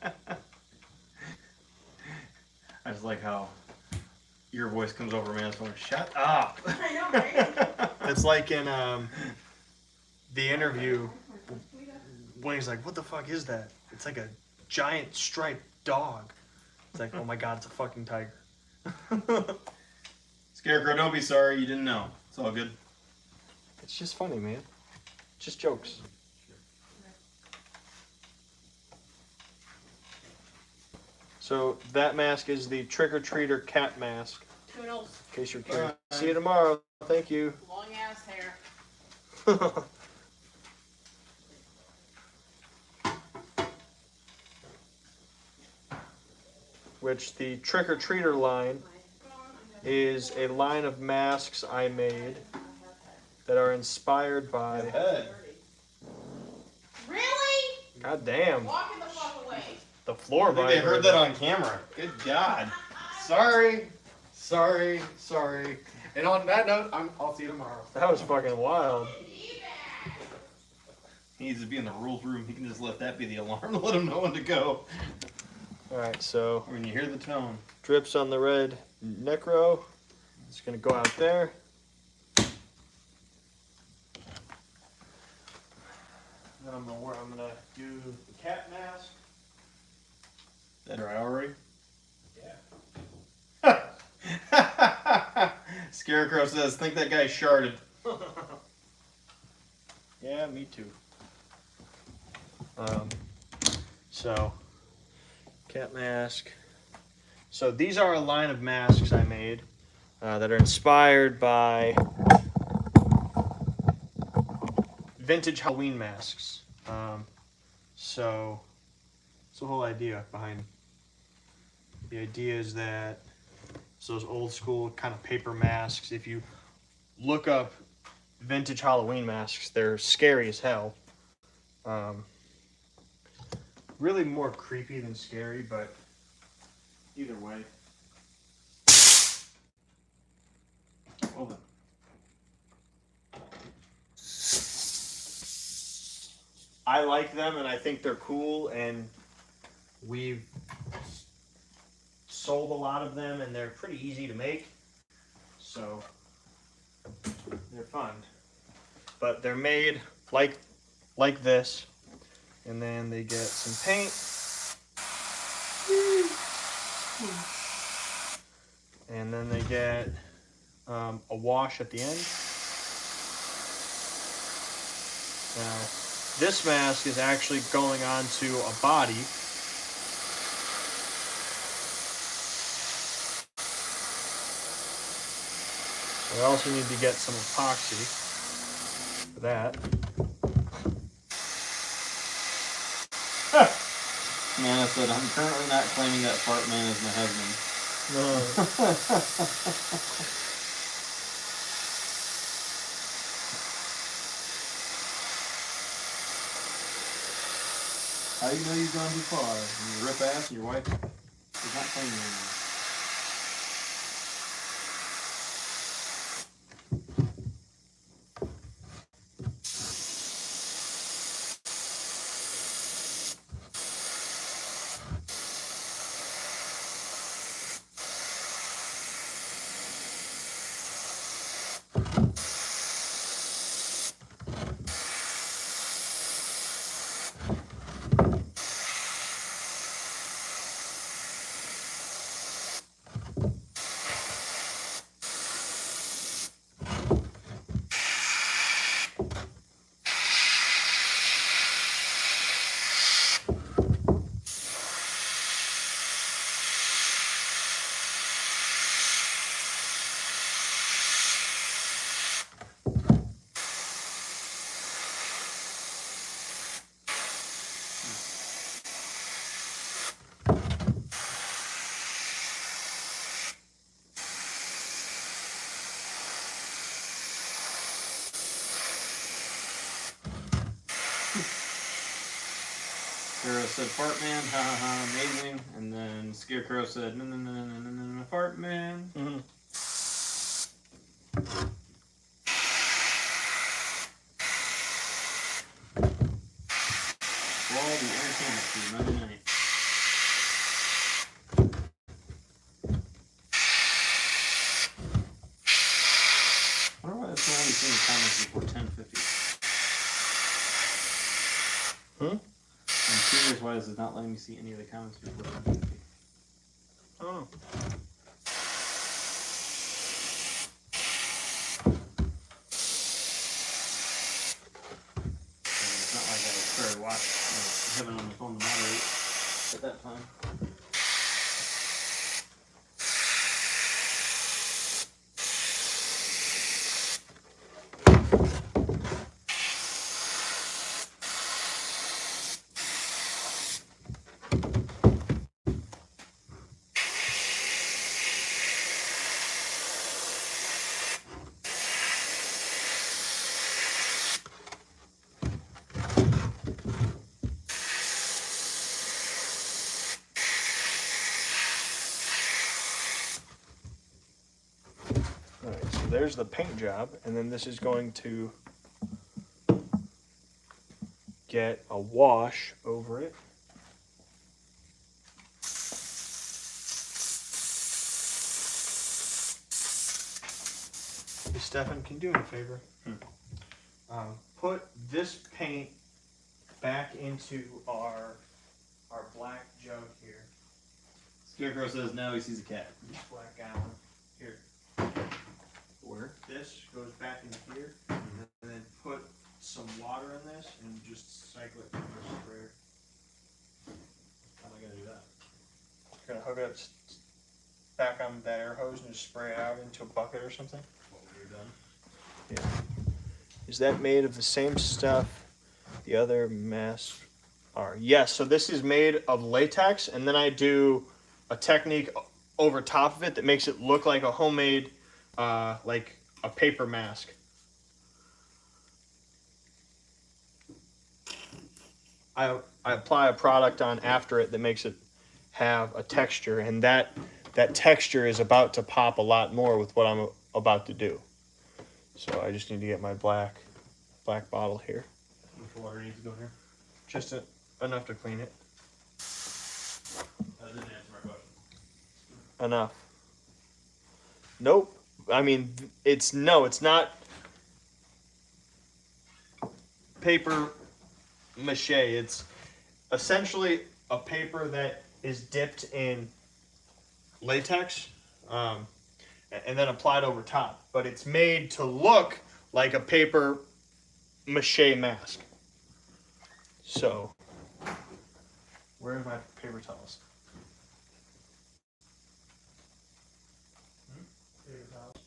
just like how your voice comes over, man. It's going, shut up. I know, right? It's like in the interview when he's like, what the fuck is that? It's like a giant striped dog. It's like, oh my God, it's a fucking tiger. Scarecrow, don't be sorry. You didn't know. It's all good. It's just funny, man. Just jokes. So that mask is the trick-or-treater cat mask, Toodles, in case you're curious. See you tomorrow. Thank you. long ass hair. Which the trick-or-treater line is a line of masks I made that are inspired by... Really? God damn. Walking the fuck away. The floor I think they heard that vibrated. on camera. Good God. Sorry. And on that note, I'll see you tomorrow. That was fucking wild. He needs to be in the rules room. He can just let that be the alarm to let him know when to go. Alright, so When you hear the tone. drips on the red necro. It's gonna go out there. Then I'm gonna do the cat mask. That dry already? Yeah. Scarecrow says, think that guy sharded. Yeah, me too. So cat mask. So these are a line of masks I made that are inspired by vintage Halloween masks. So it's the whole idea behind. The idea is that it's those old school kind of paper masks. If you look up vintage Halloween masks, they're scary as hell. Really more creepy than scary, but either way. Well then. I like them and I think they're cool, and we've sold a lot of them and they're pretty easy to make. So they're fun. But they're made like this. And then they get some paint. And then they get a wash at the end. Now, this mask is actually going onto a body. I also need to get some epoxy for that. Man, I said I'm currently not claiming that fart man as my husband. How do you know you've gone too far? And you rip ass and your wife is not claiming you. Scarecrow said fart man, ha ha ha, amazing. And then Scarecrow said no no no no no no no fart man. Mm-hmm. Wall the entertainment team, Monday night. I wonder why that's the only thing in comments before 10:50. Hmm? I'm curious why this is not letting me see any of the comments before 10:50. Oh. It's not like I started watching, having on the phone to moderate at that time. Alright, so there's the paint job, and then this is going to get a wash over it. Hey, Stefan, can you do me a favor? Put this paint back into our black jug here. Scarecrow says now he sees a cat. This black gallon. Here. Where? This goes back in here, and then put some water in this and just cycle it through the sprayer. How am I gonna do that? You're gonna hook it up back on that air hose and just spray it out into a bucket or something. What we're done? Yeah. Is that made of the same stuff the other masks are? Yes, so this is made of latex, and then I do a technique over top of it that makes it look like a homemade, like a paper mask. I apply a product on after it that makes it have a texture, and that texture is about to pop a lot more with what I'm about to do. So I just need to get my black bottle here. How much water needs to go here? Just enough to clean it. That didn't answer my question. Enough. Nope. I mean, it's not paper mache. It's essentially a paper that is dipped in latex, and then applied over top. But it's made to look like a paper mache mask. So, where are my paper towels? Paper towels.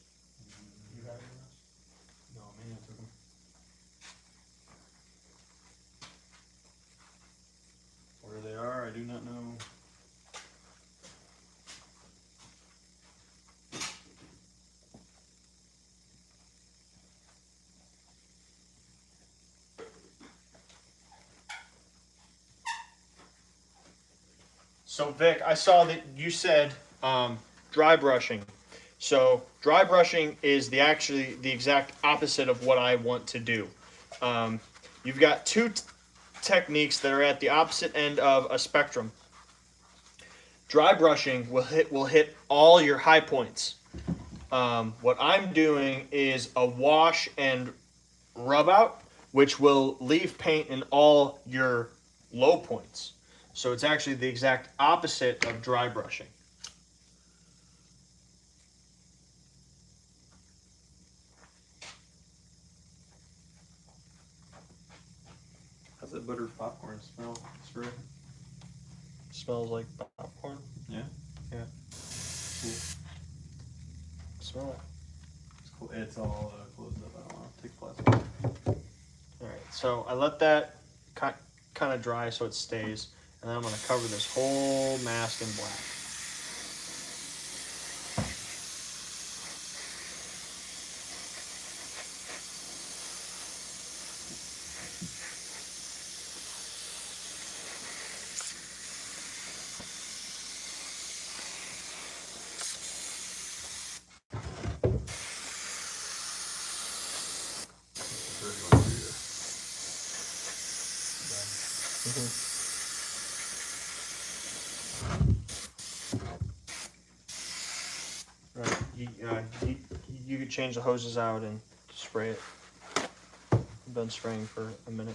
You So Vic, I saw that you said dry brushing. So dry brushing is actually the exact opposite of what I want to do. You've got two techniques that are at the opposite end of a spectrum. Dry brushing will hit all your high points. What I'm doing is a wash and rub out, which will leave paint in all your low points. So it's actually the exact opposite of dry brushing. How's that buttered popcorn smell? Spray? Smells like popcorn. Yeah. Yeah. Cool. Smell it. It's cool. It's all closed up. I don't want to take plastic. All right. So I let that kind of dry so it stays, and then I'm going to cover this whole mask in black. Right. You could change the hoses out and spray it. I've been spraying for a minute.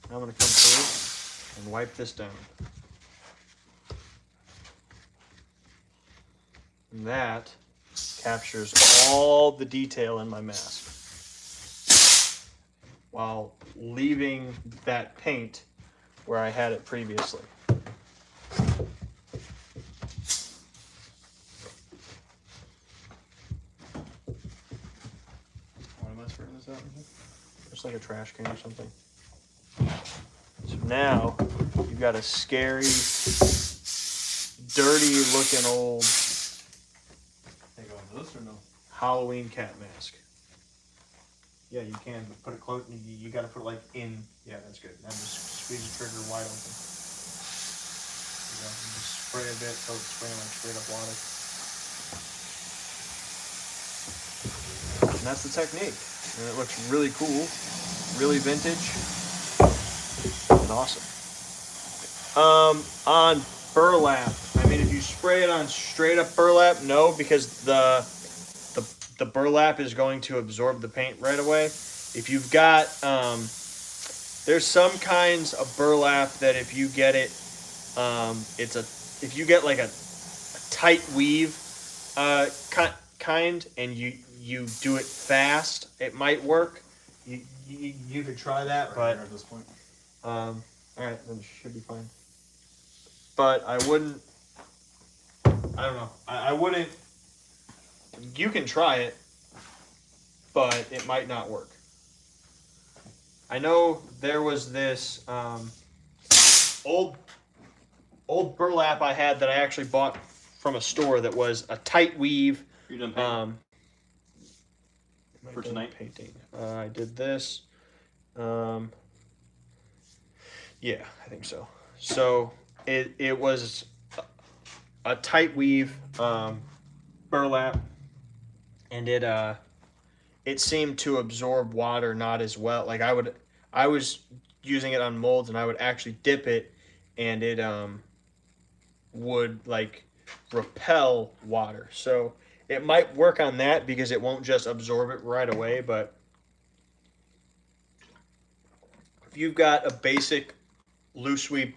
Now I'm going to come through and wipe this down. And that captures all the detail in my mask while leaving that paint where I had it previously. Why am I spraying this out in here? Just like a trash can or something. So now you've got a scary, dirty looking old Can I go into this or no? Halloween cat mask. Yeah, you can, but put it close. You got to put it like in. Yeah, that's good. Now just squeeze the trigger wide open. There you go. And just spray a bit so it's spraying like straight up water. And that's the technique. And it looks really cool, really vintage, and awesome. On burlap, I mean, if you spray it on straight up burlap, no, because the burlap is going to absorb the paint right away. If you've got, there's some kinds of burlap that if you get it, if you get like a tight weave kind and you do it fast, it might work. You could try that, but At this point. all right, then it should be fine. But I wouldn't. I don't know. I wouldn't. You can try it, but it might not work. I know there was this old burlap I had that I actually bought from a store that was a tight weave. Are you done painting? Am I For done tonight? painting. I did this. Yeah, I think so. So it was a tight weave burlap, and it seemed to absorb water not as well. Like I was using it on molds, and I would actually dip it, and it would like repel water. So it might work on that because it won't just absorb it right away. But if you've got a basic loose weave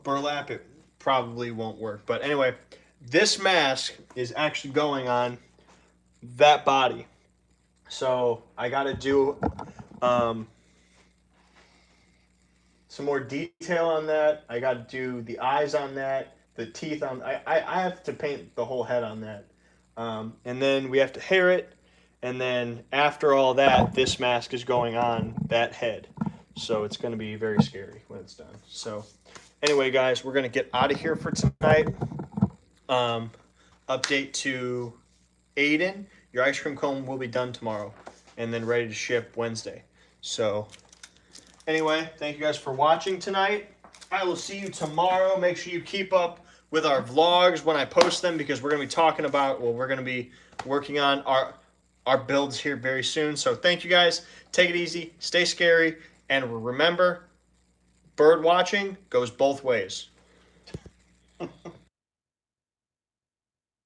burlap, it probably won't work. But anyway, this mask is actually going on that body. So I got to do some more detail on that. I got to do the eyes on that, the teeth on. I have to paint the whole head on that, and then we have to hair it. And then after all that, this mask is going on that head. So it's going to be very scary when it's done. So anyway, guys, we're going to get out of here for tonight. Update to Aiden. Your ice cream cone will be done tomorrow and then ready to ship Wednesday. So anyway, thank you guys for watching tonight. I will see you tomorrow. Make sure you keep up with our vlogs when I post them, because we're going to be talking about, well, we're going to be working on our builds here very soon. So thank you guys. Take it easy. Stay scary. And remember, bird watching goes both ways.